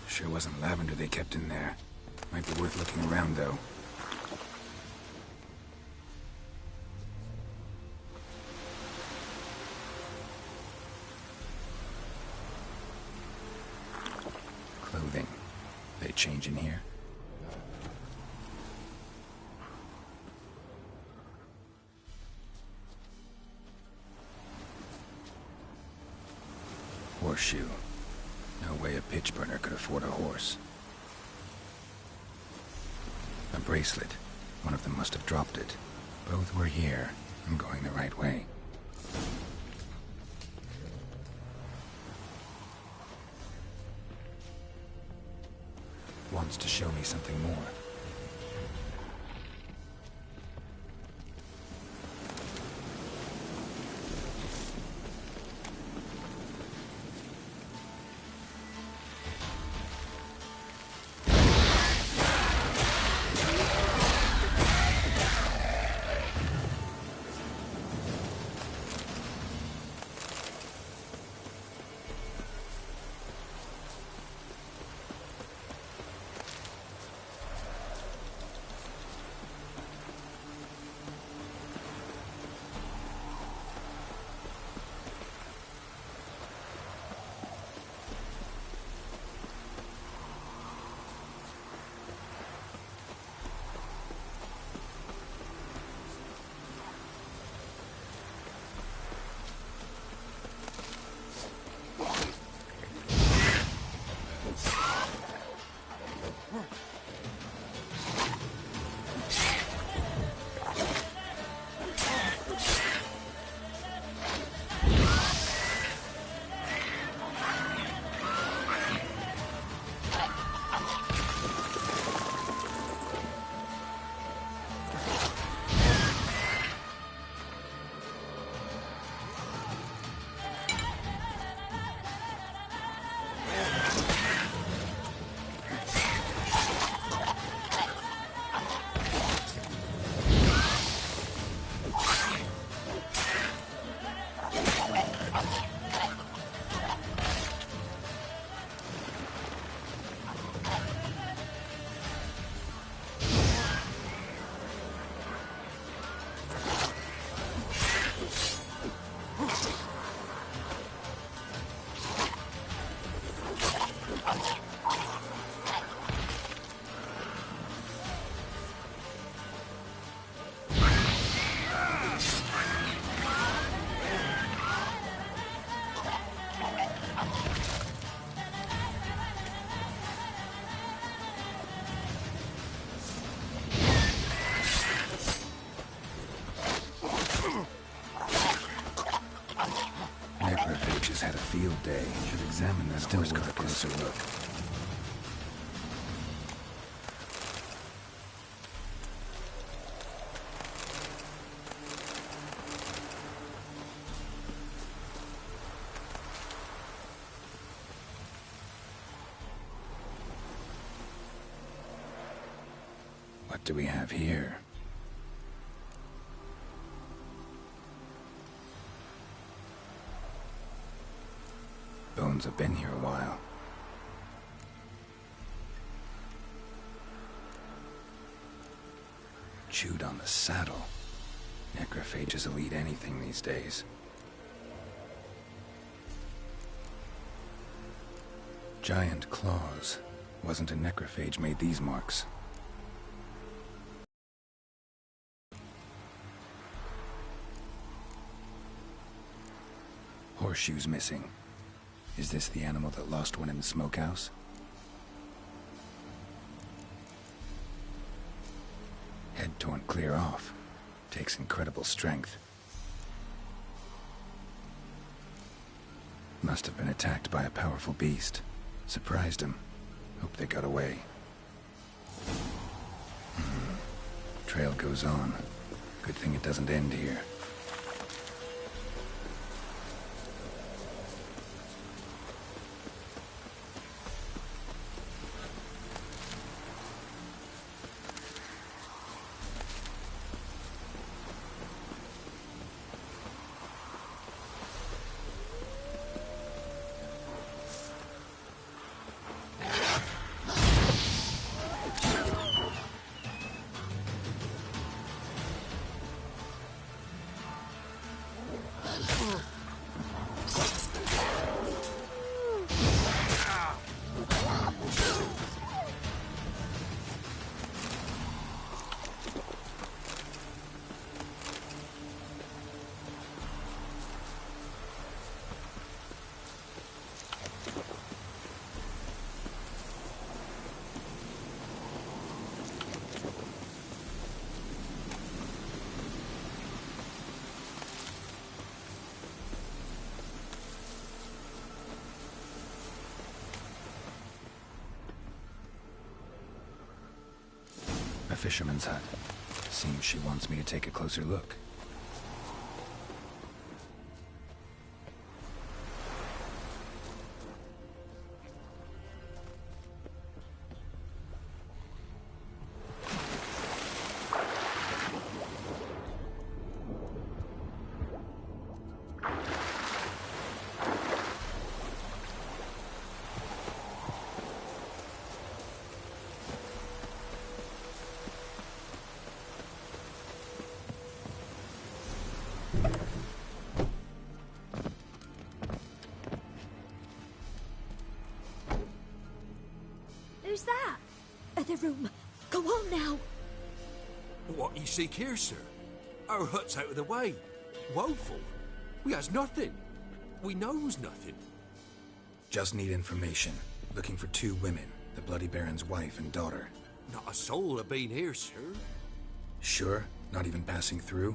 Sure wasn't lavender they kept in there. Might be worth looking around, though. Clothing. They change in here? Horseshoe. No way a pitch burner could afford a horse. A bracelet. One of them must have dropped it. Both were here. I'm going the right way. Wants to show me something more. examine that horse carcass. Closer look. What do we have here? Bones have been here a while. Chewed on the saddle. Necrophages will eat anything these days. Giant claws. Wasn't a necrophage made these marks. Horseshoes missing. Is this the animal that lost one in the smokehouse? Head torn clear off. Takes incredible strength. Must have been attacked by a powerful beast. Surprised him. Hope they got away. Trail goes on. Good thing it doesn't end here. A fisherman's hut. Seems she wants me to take a closer look. Who's that? Other room. Go on now. What you seek here, sir? Our hut's out of the way. Woeful. We has nothing. We knows nothing. Just need information. Looking for 2 women. The Bloody Baron's wife and daughter. Not a soul have been here, sir. Sure? Not even passing through?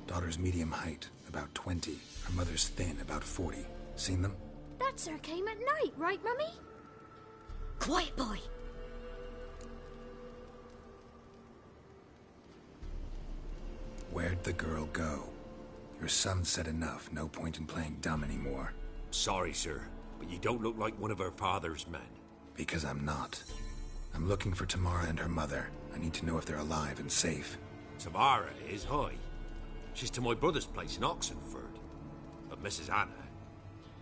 Daughter's medium height, about 20. Her mother's thin, about 40. Seen them? That sir came at night, right, Mummy? Quiet, boy. Where'd the girl go? Your son said enough. No point in playing dumb anymore. Sorry, sir, but you don't look like one of her father's men. Because I'm not. I'm looking for Tamara and her mother. I need to know if they're alive and safe. Tamara is, hi. She's to my brother's place in Oxenford. But Mrs. Anna,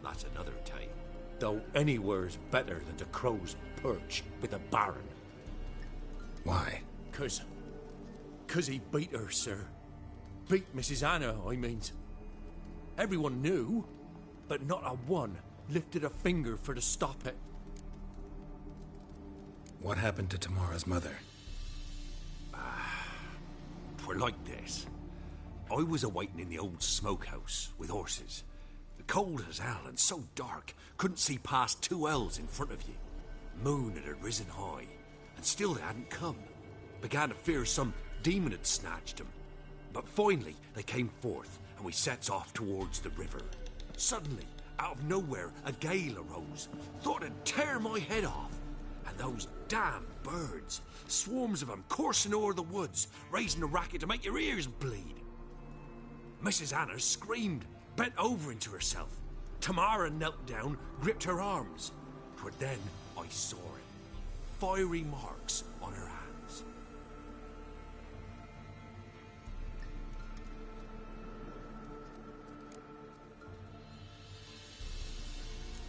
that's another tale. Though anywhere's better than the Crow's Perch with the Baron. Why? 'Cause he beat her, sir. Beat Mrs. Anna, I mean. Everyone knew, but not a one lifted a finger for to stop it. What happened to Tamara's mother? Twere like this. I was awaiting in the old smokehouse with horses. Cold as hell and so dark, couldn't see past 2 ells in front of you. Moon had risen high, and still they hadn't come. Began to fear some demon had snatched them. But finally they came forth, and we sets off towards the river. Suddenly, Out of nowhere, a gale arose. Thought it'd tear my head off. And those damn birds, swarms of them coursing o'er the woods, raising a racket to make your ears bleed. Mrs. Anna screamed, bent over into herself. Tamara knelt down, gripped her arms. For then I saw it. Fiery marks on her hands.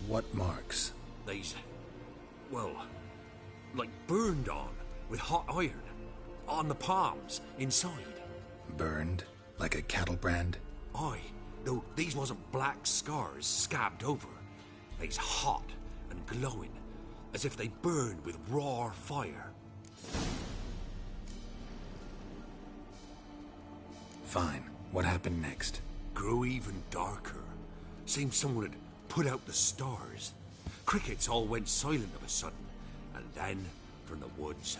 What marks? They's, well, like burned on with hot iron. On the palms, inside. Burned? Like a cattle brand? Aye, though these wasn't black scars scabbed over. They's hot and glowing, as if they burned with raw fire. Fine. What happened next? Grew even darker. Seemed someone had put out the stars. Crickets all went silent of a sudden, and then, from the woods,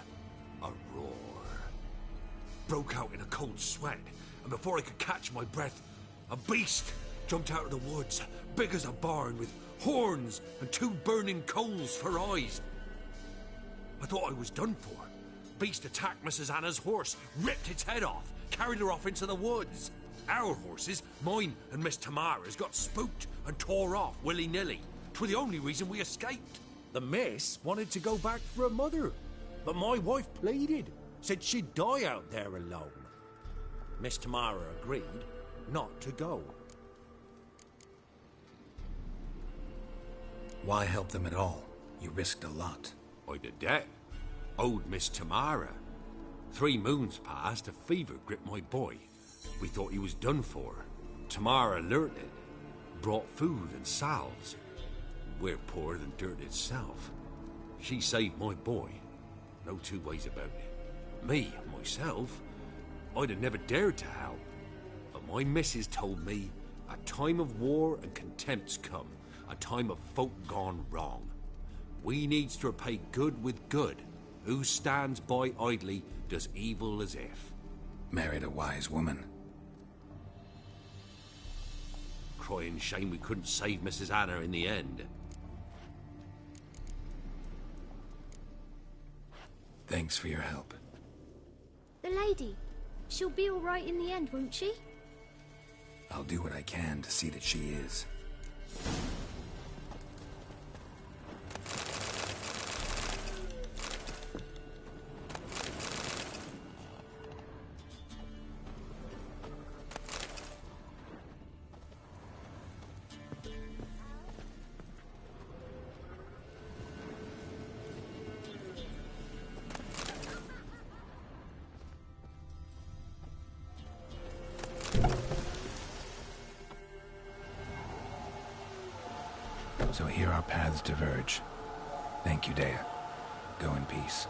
a roar. Broke out in a cold sweat, and before I could catch my breath, a beast jumped out of the woods, big as a barn, with horns and 2 burning coals for eyes. I thought I was done for. Beast attacked Mrs. Anna's horse, ripped its head off, carried her off into the woods. Our horses, mine and Miss Tamara's, got spooked and tore off willy-nilly. 'Twere the only reason we escaped. The miss wanted to go back for her mother, but my wife pleaded, said she'd die out there alone. Miss Tamara agreed not to go. Why help them at all? You risked a lot. I did that. Owed Miss Tamara. 3 moons passed, a fever gripped my boy. We thought he was done for. Tamara learnt it. Brought food and salves. We're poorer than dirt itself. She saved my boy. No 2 ways about it. Me, myself, I'd have never dared to help. But my missus told me a time of war and contempt's come. A time of folk gone wrong. We needs to repay good with good. Who stands by idly does evil as if. Married a wise woman. Crying shame we couldn't save Mrs. Anna in the end. Thanks for your help. The lady, she'll be all right in the end, won't she? I'll do what I can to see that she is. So here our paths diverge. Thank you, Dea. Go in peace.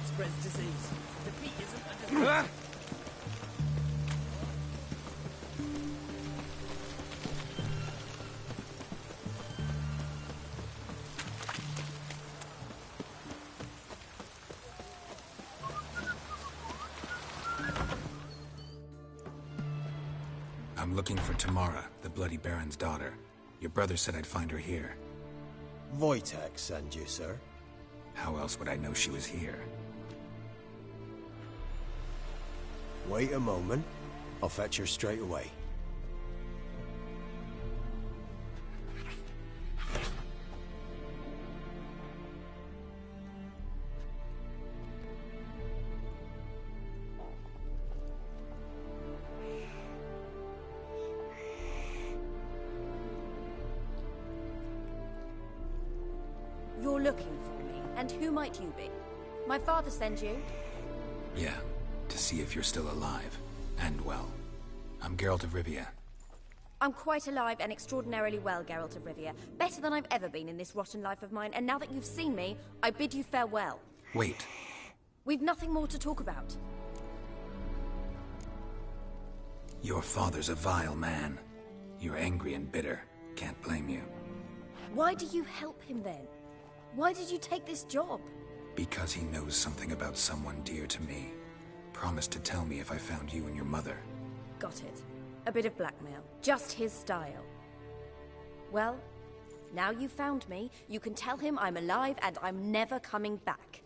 it spreads disease. Defeat isn't a disease. I'm looking for Tamara, the Bloody Baron's daughter. Your brother said I'd find her here. Wojtek sent you, sir. How else would I know she was here? Wait a moment. I'll fetch her straight away. You're looking for me, and who might you be? My father sent you? Yeah, to see if you're still alive, and well. I'm Geralt of Rivia. I'm quite alive and extraordinarily well, Geralt of Rivia. Better than I've ever been in this rotten life of mine, and now that you've seen me, I bid you farewell. Wait. We've nothing more to talk about. Your father's a vile man. You're angry and bitter. Can't blame you. Why do you help him then? Why did you take this job? Because he knows something about someone dear to me. Promised to tell me if I found you and your mother. Got it. A bit of blackmail. Just his style. Well, now you've found me, you can tell him I'm alive and I'm never coming back.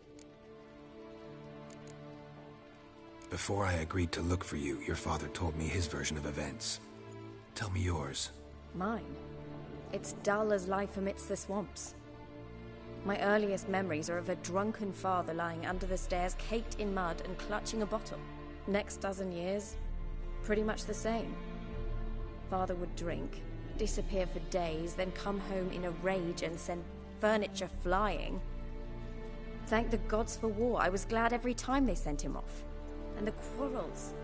Before I agreed to look for you, your father told me his version of events. Tell me yours. Mine? It's dull as life amidst the swamps. My earliest memories are of a drunken father lying under the stairs, caked in mud and clutching a bottle. Next dozen years, pretty much the same. Father would drink, disappear for days, then come home in a rage and send furniture flying. Thank the gods for war. I was glad every time they sent him off. And the quarrels.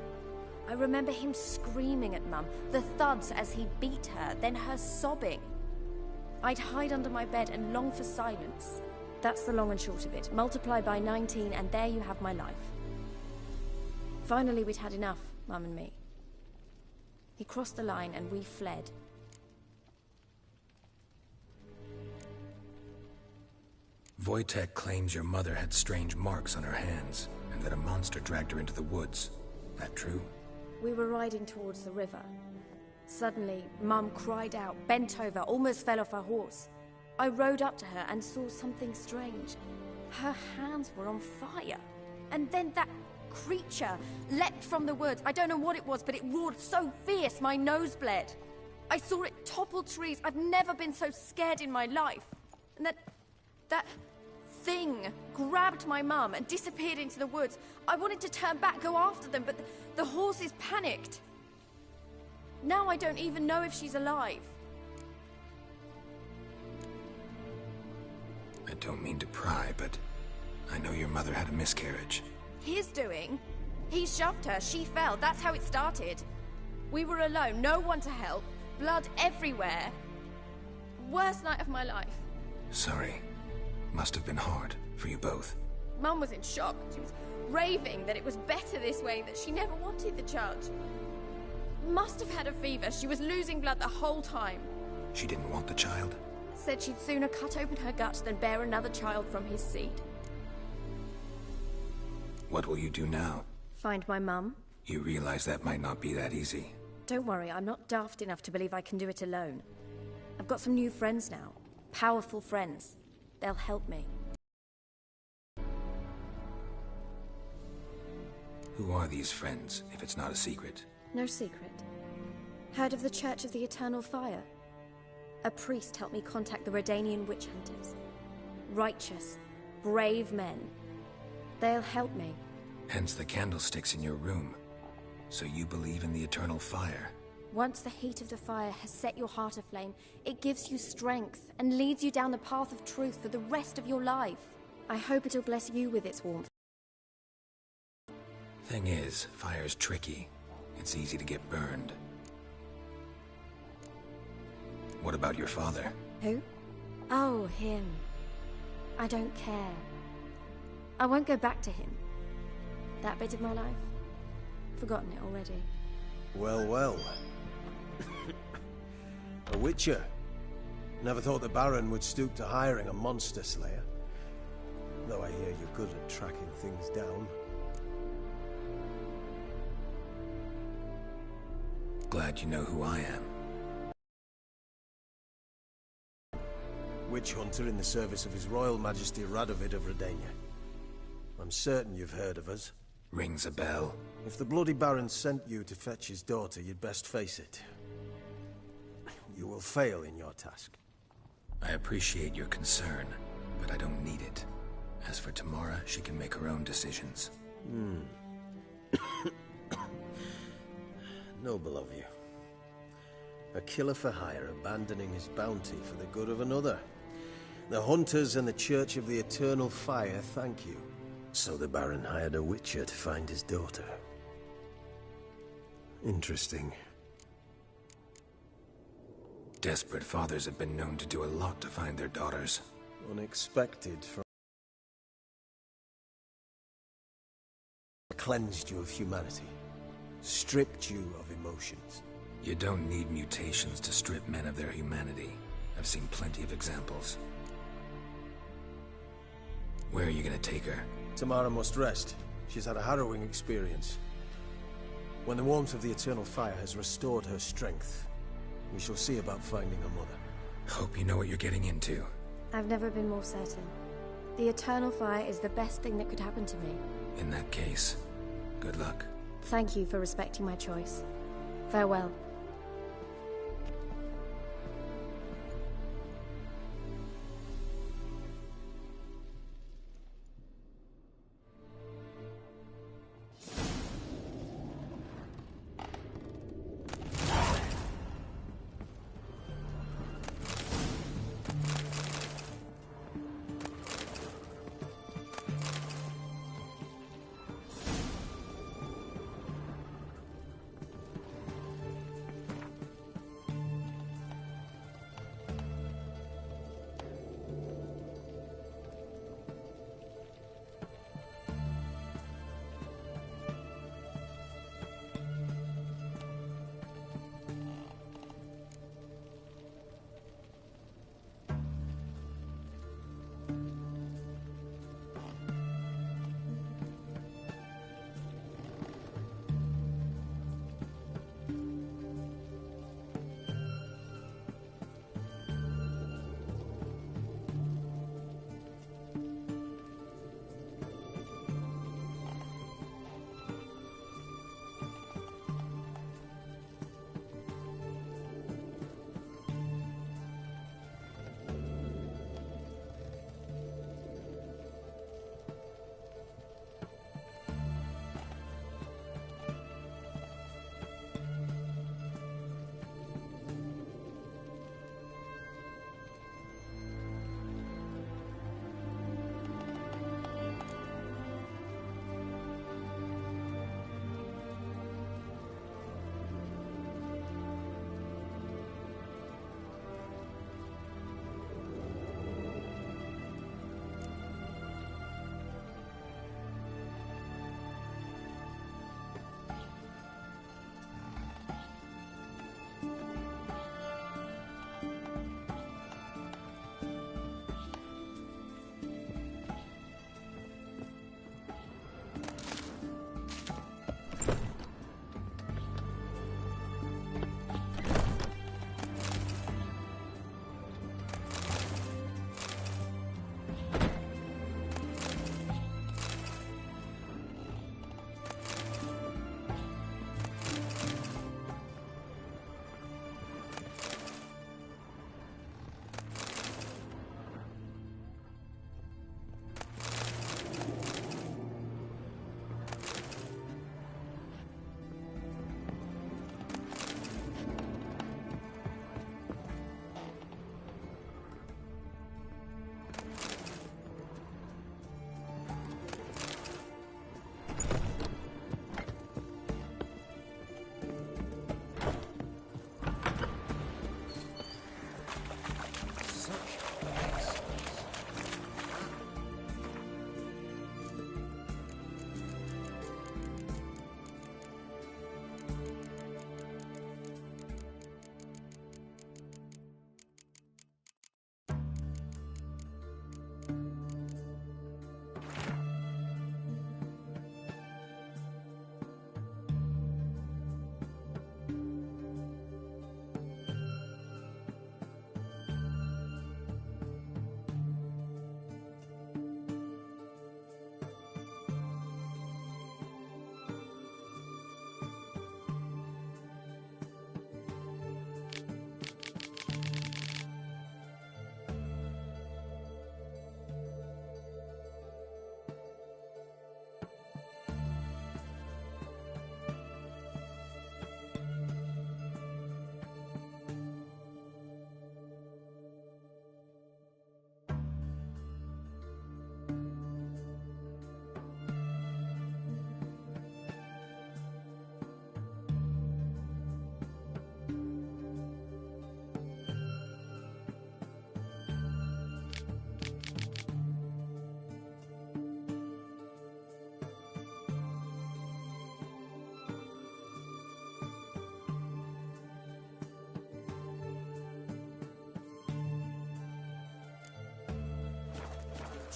I remember him screaming at Mum, the thuds as he beat her, then her sobbing. I'd hide under my bed and long for silence. That's the long and short of it. Multiply by 19 and there you have my life. Finally we'd had enough, Mum and me. He crossed the line and we fled. Wojtek claims your mother had strange marks on her hands, and that a monster dragged her into the woods. That true? We were riding towards the river. Suddenly, Mum cried out, bent over, almost fell off her horse. I rode up to her and saw something strange. Her hands were on fire. And then that creature leapt from the woods. I don't know what it was, but it roared so fierce my nose bled. I saw it topple trees. I've never been so scared in my life. And that thing grabbed my mum and disappeared into the woods. I wanted to turn back, go after them, but the horses panicked. Now I don't even know if she's alive. I don't mean to pry, but I know your mother had a miscarriage. His doing? He shoved her, she fell, that's how it started. We were alone, no one to help, blood everywhere. Worst night of my life. Sorry. Must have been hard for you both. Mum was in shock. She was raving that it was better this way, that she never wanted the child. Must have had a fever. She was losing blood the whole time. She didn't want the child? Said she'd sooner cut open her gut than bear another child from his seed. What will you do now? Find my mum. You realize that might not be that easy. Don't worry, I'm not daft enough to believe I can do it alone. I've got some new friends now. Powerful friends. They'll help me. Who are these friends, if it's not a secret? No secret. Heard of the Church of the Eternal Fire? A priest helped me contact the Redanian witch hunters. Righteous, brave men. They'll help me. Hence the candlesticks in your room. So you believe in the eternal fire? Once the heat of the fire has set your heart aflame, it gives you strength and leads you down the path of truth for the rest of your life. I hope it'll bless you with its warmth. Thing is, fire's tricky. It's easy to get burned. What about your father? Who? Oh, him. I don't care. I won't go back to him. That bit of my life? Forgotten it already. Well, well. A witcher. Never thought the Baron would stoop to hiring a monster slayer. Though I hear you're good at tracking things down. Glad you know who I am. Witch hunter in the service of His Royal Majesty Radovid of Redania. I'm certain you've heard of us. Rings a bell. If the Bloody Baron sent you to fetch his daughter, you'd best face it. You will fail in your task. I appreciate your concern, but I don't need it. As for Tamara, she can make her own decisions. Noble of you. A killer for hire abandoning his bounty for the good of another. The hunters and the Church of the Eternal Fire thank you. So the Baron hired a witcher to find his daughter. Interesting. Desperate fathers have been known to do a lot to find their daughters. Unexpected from... Cleansed you of humanity. Stripped you of emotions. You don't need mutations to strip men of their humanity. I've seen plenty of examples. Where are you gonna take her? Tamara must rest. She's had a harrowing experience. When the warmth of the Eternal Fire has restored her strength, we shall see about finding her mother. Hope you know what you're getting into. I've never been more certain. The Eternal Fire is the best thing that could happen to me. In that case, good luck. Thank you for respecting my choice. Farewell.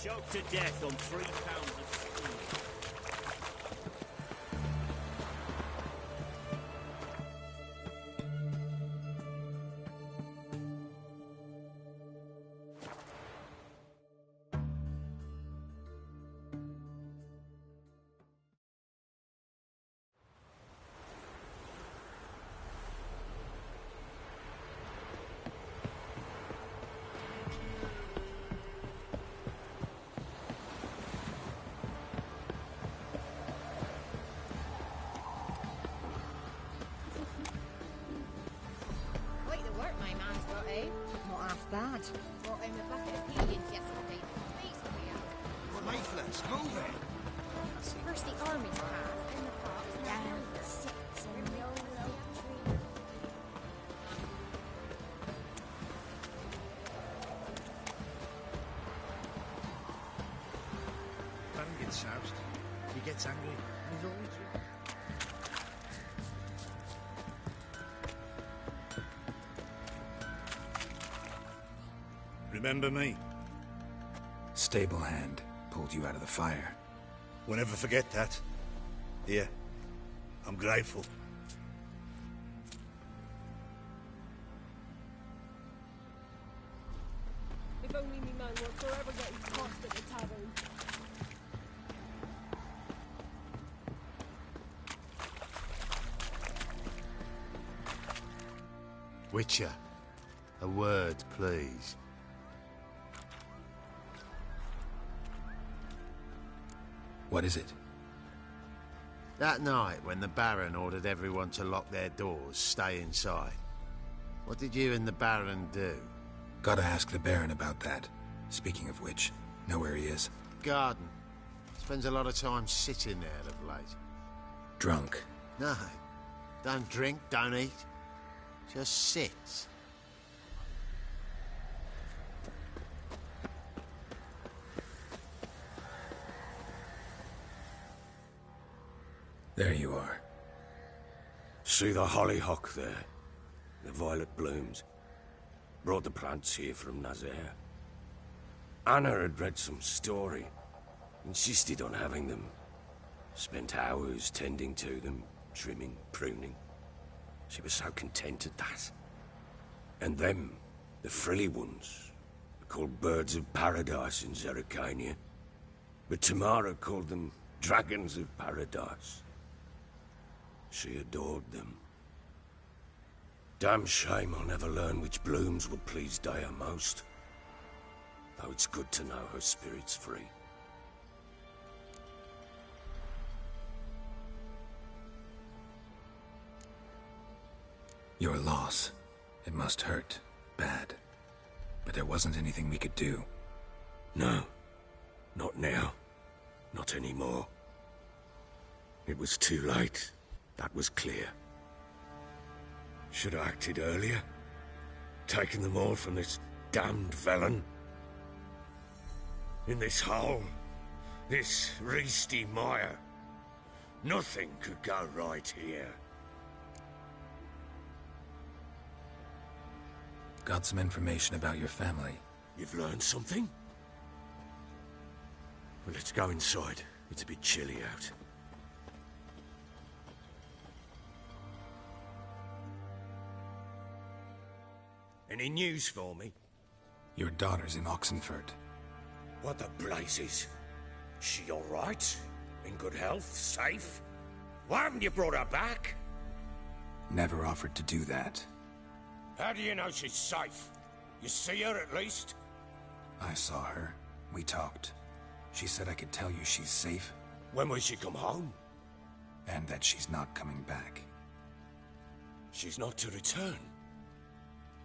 Choked to death on 3 pounds of steam. Bad. Brought him a bucket of peelings yesterday. Well, Mayflow's moving. First the army's passed, then the cops, down the six and the old oak tree. Baron gets soused. He gets angry, and he's always right. Remember me? Stable hand pulled you out of the fire. We'll never forget that. Here, I'm grateful. If only me man were forever getting tossed at the tavern. Witcher, a word, please. What is it? That night when the Baron ordered everyone to lock their doors, stay inside. What did you and the Baron do? Gotta ask the Baron about that. Speaking of which, know where he is? Garden. Spends a lot of time sitting there of late. Drunk. No. Don't drink, don't eat. Just sits. There you are. See the hollyhock there? The violet blooms. Brought the plants here from Nazaire. Anna had read some story. Insisted on having them. Spent hours tending to them, trimming, pruning. She was so content at that. And them, the frilly ones, are called birds of paradise in Zerrikania. But Tamara called them dragons of paradise. She adored them. Damn shame I'll never learn which blooms will please Dea most. Though it's good to know her spirit's free. Your loss. It must hurt. Bad. But there wasn't anything we could do. No. Not now. Not anymore. It was too late. That was clear. Should have acted earlier. Taken them all from this damned felon. In this hole. This reesty mire. Nothing could go right here. Got some information about your family. You've learned something? Well, let's go inside. It's a bit chilly out. Any news for me? Your daughter's in Oxenfurt. What the blazes? She all right? In good health? Safe? Why haven't you brought her back? Never offered to do that. How do you know she's safe? You see her at least? I saw her. We talked. She said I could tell you she's safe. When will she come home? And that she's not coming back. She's not to return.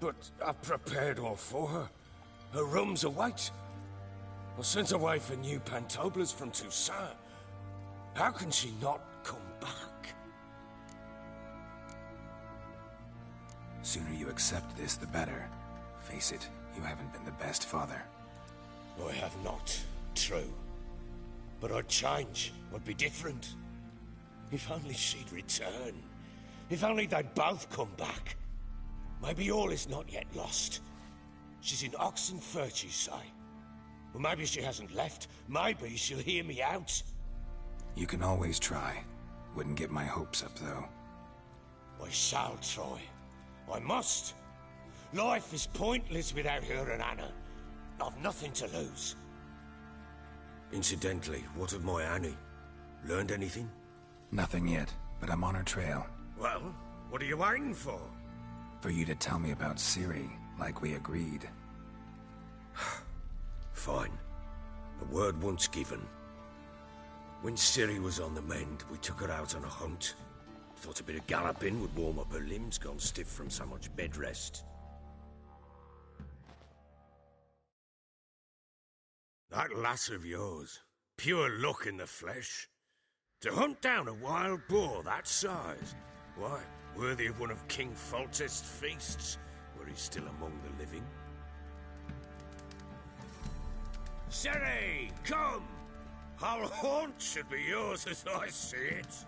But I've prepared all for her. Her rooms await. I sent away for new pantoblas from Toussaint. How can she not come back? Sooner you accept this, the better. Face it, you haven't been the best father. I have not, true. But I'd change, I'd be different. If only she'd return. If only they'd both come back. Maybe all is not yet lost. She's in Oxenfurt, you say? Well, maybe she hasn't left. Maybe she'll hear me out. You can always try. Wouldn't get my hopes up, though. I shall try. I must. Life is pointless without her and Anna. I've nothing to lose. Incidentally, what of my Annie? Learned anything? Nothing yet, but I'm on her trail. Well, what are you waiting for? For you to tell me about Ciri, like we agreed. Fine. A word once given. When Ciri was on the mend, we took her out on a hunt. Thought a bit of galloping would warm up her limbs, gone stiff from so much bed rest. That lass of yours, pure luck in the flesh. To hunt down a wild boar that size, why, worthy of one of King Foltest's feasts, were he still among the living. Ciri, come! Our haunt should be yours as I see it.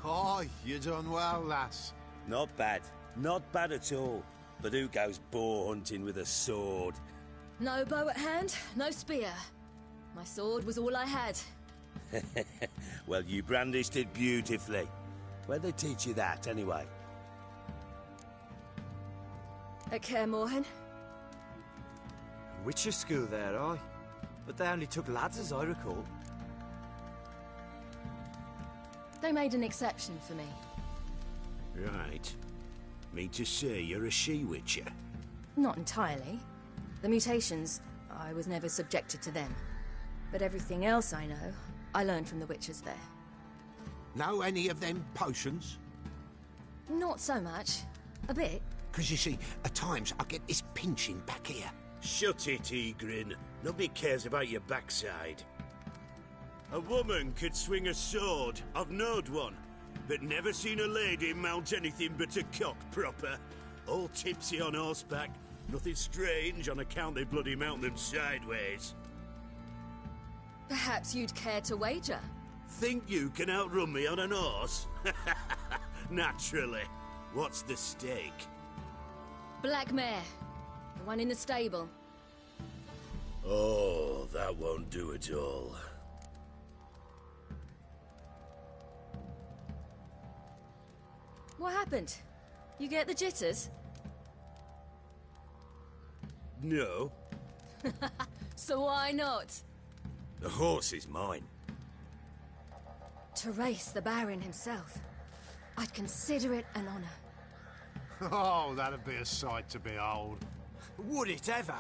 Aye, you done well, lass. Not bad. Not bad at all. But who goes boar hunting with a sword? No bow at hand, no spear. My sword was all I had. Well, you brandished it beautifully. Where'd they teach you that, anyway? At Kaer Morhen. Witcher school there, aye. But they only took lads, as I recall. They made an exception for me. Right. Mean to say you're a she-witcher? Not entirely. The mutations, I was never subjected to them. But everything else I know, I learned from the witches there. Know any of them potions? Not so much. A bit. 'Cause you see, at times I get this pinching back here. Shut it, Egrin. Nobody cares about your backside. A woman could swing a sword. I've knowed one. But never seen a lady mount anything but a cock proper. All tipsy on horseback. Nothing strange on account they bloody mount them sideways. Perhaps you'd care to wager? Think you can outrun me on an horse? Naturally. What's the stake? Black mare. The one in the stable. Oh, that won't do at all. What happened? You get the jitters? No. So why not? The horse is mine. To race the Baron himself. I'd consider it an honor. Oh, that'd be a sight to behold. Would it ever?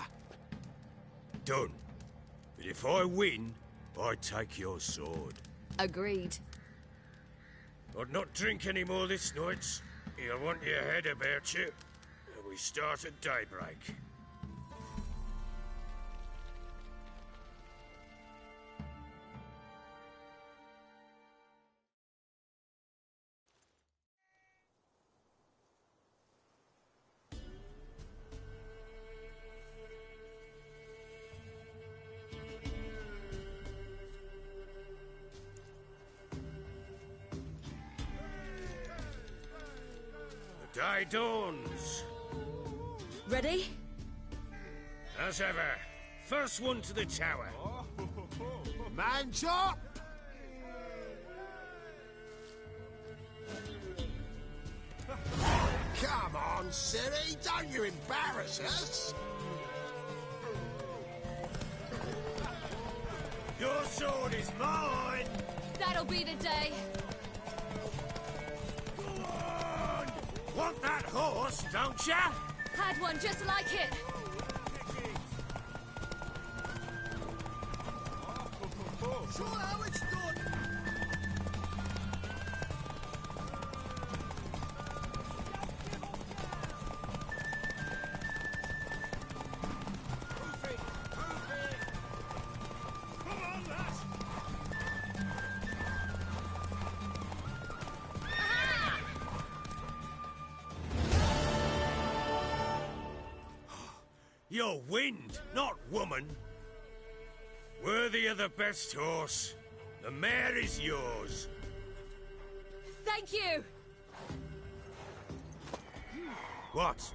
Done. But if I win, I take your sword. Agreed. I'd not drink any more this night. You'll want your head about you. We start at daybreak. Day dawns. Ready? As ever. First one to the tower. Man chop! Come on, Ciri, don't you embarrass us! Your sword is mine! That'll be the day. Want that horse, don't ya? Had one just like it. Show how it's done. Come on, lass! You're wind, not woman. Worthy of the best horse. The mare is yours. Thank you. What?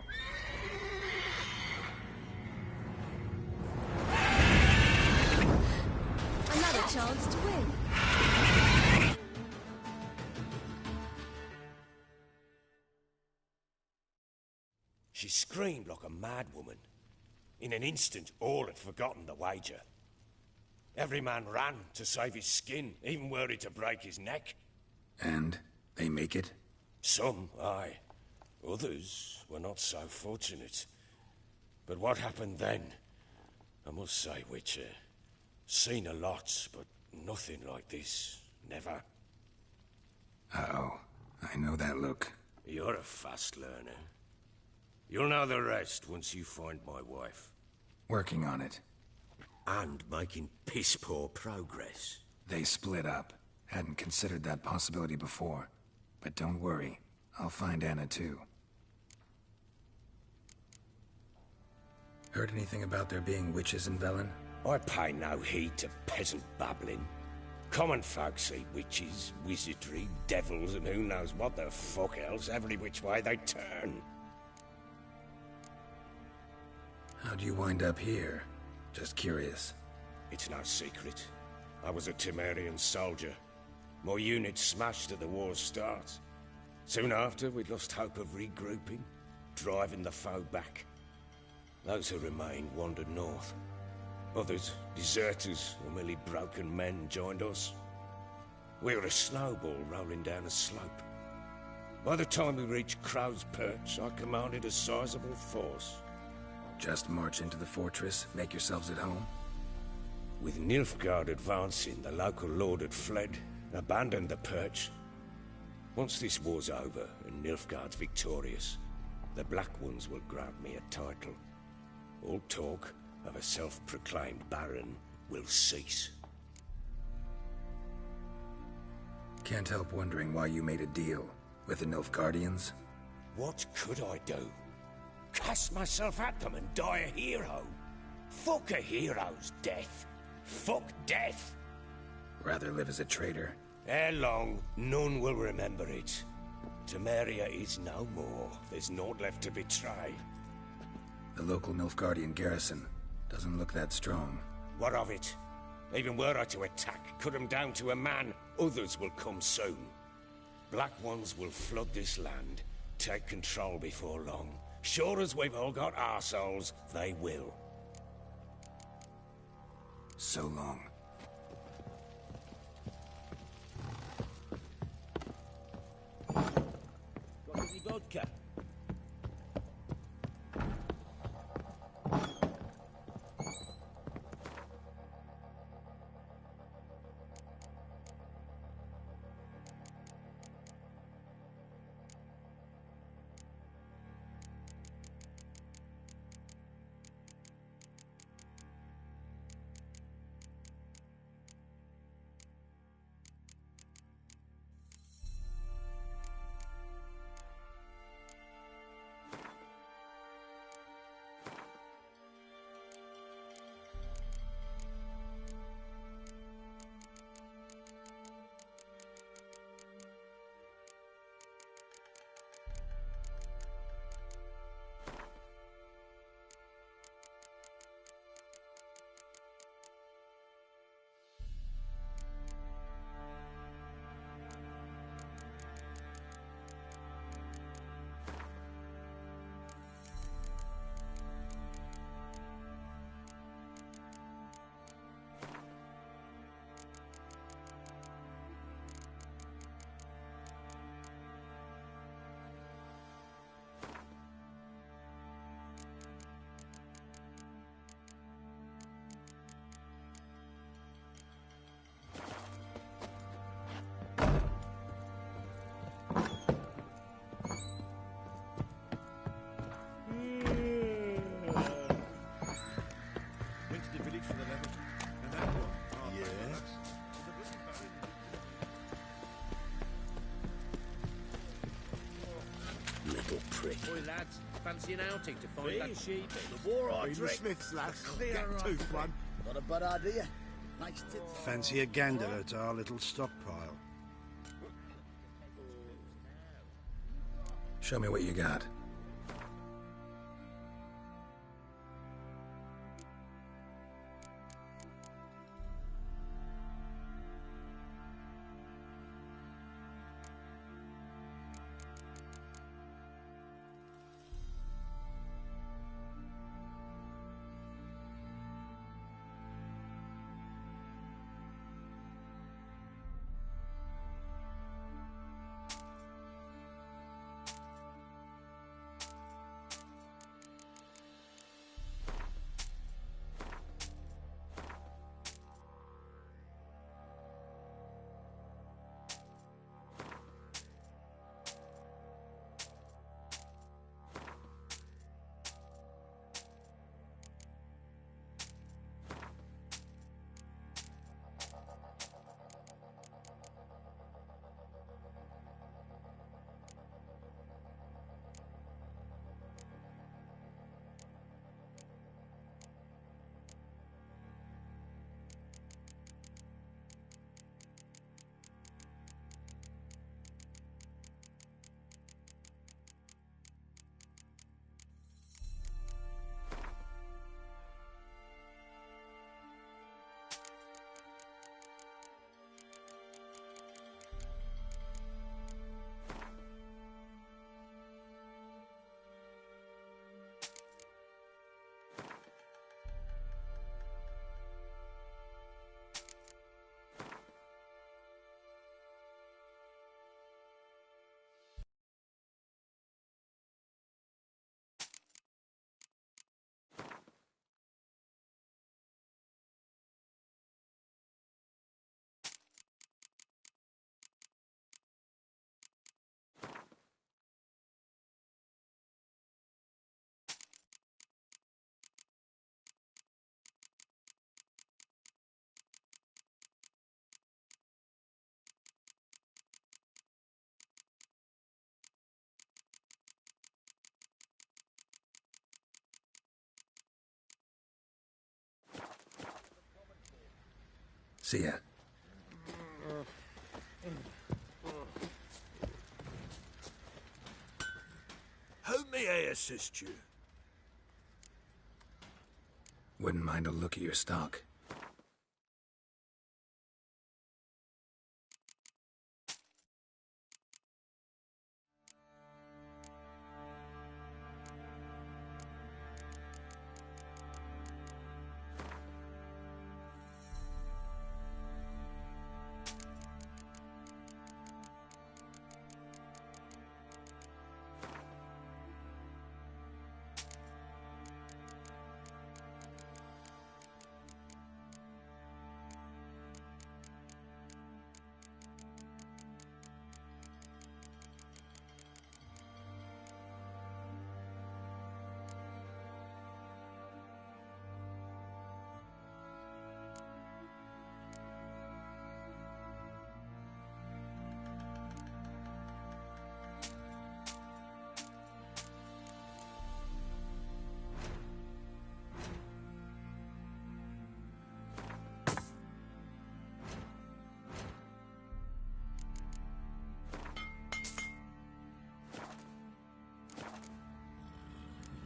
screamed like a mad woman. In an instant, all had forgotten the wager. Every man ran to save his skin, even worried to break his neck. And they make it? Some, aye. Others were not so fortunate. But what happened then? I must say, Witcher, seen a lot, but nothing like this. Never. Uh-oh. I know that look. You're a fast learner. You'll know the rest once you find my wife. Working on it. And making piss-poor progress. They split up. Hadn't considered that possibility before. But don't worry. I'll find Anna too. Heard anything about there being witches in Velen? I pay no heed to peasant babbling. Common folk see witches, wizardry, devils, and who knows what the fuck else every which way they turn. How'd you wind up here? Just curious. It's no secret. I was a Temerian soldier. My unit smashed at the war's start. Soon after, we'd lost hope of regrouping, driving the foe back. Those who remained wandered north. Others, deserters or merely broken men, joined us. We were a snowball rolling down a slope. By the time we reached Crow's Perch, I commanded a sizable force. Just march into the fortress, make yourselves at home? With Nilfgaard advancing, the local lord had fled, abandoned the Perch. Once this war's over and Nilfgaard's victorious, the Black Ones will grant me a title. All talk of a self-proclaimed Baron will cease. Can't help wondering why you made a deal with the Nilfgaardians. What could I do? Cast myself at them and die a hero? Fuck a hero's death. Fuck death. Rather live as a traitor. Ere long, none will remember it. Temeria is no more. There's naught left to betray. The local Nilfgaardian garrison doesn't look that strong. What of it? Even were I to attack, cut them down to a man, others will come soon. Black Ones will flood this land, take control before long. Sure as we've all got arseholes, they will. So long. Got any vodka? Boy, lads, fancy an outing to find that sheep? The war I In the drink. Smiths, lads. Clear Get off. tooth one. Not a bad idea. Nice tits. Fancy a gander at our little stockpile. Show me what you got. See ya. How may I assist you? Wouldn't mind a look at your stock.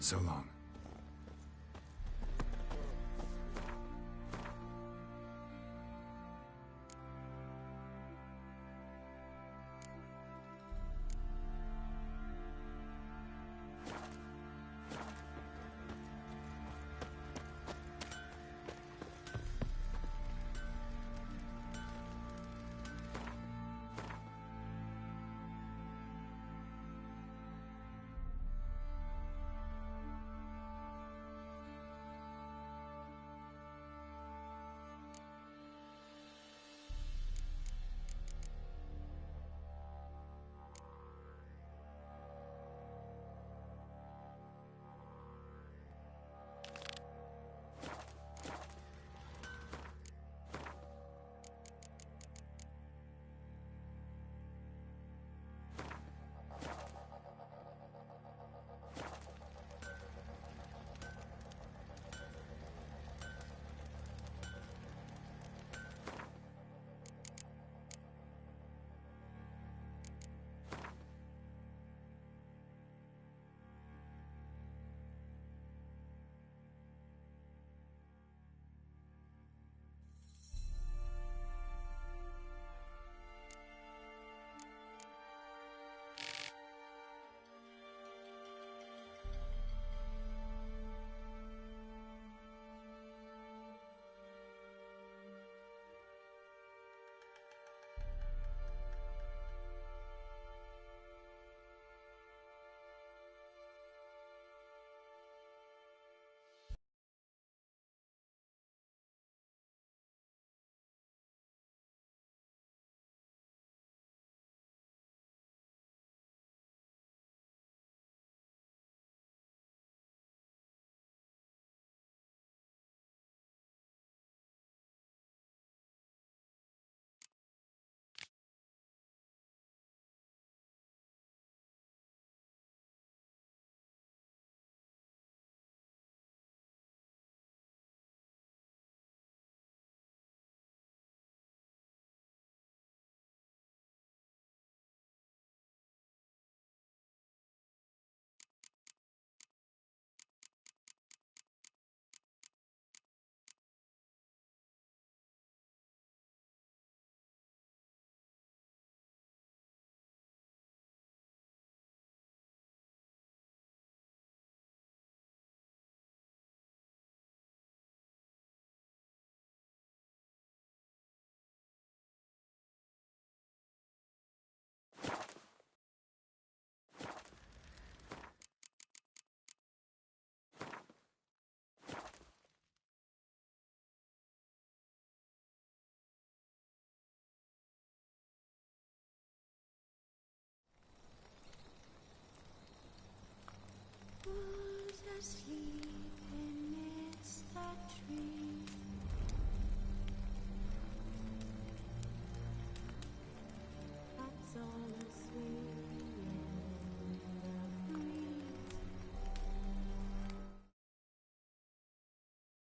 So long.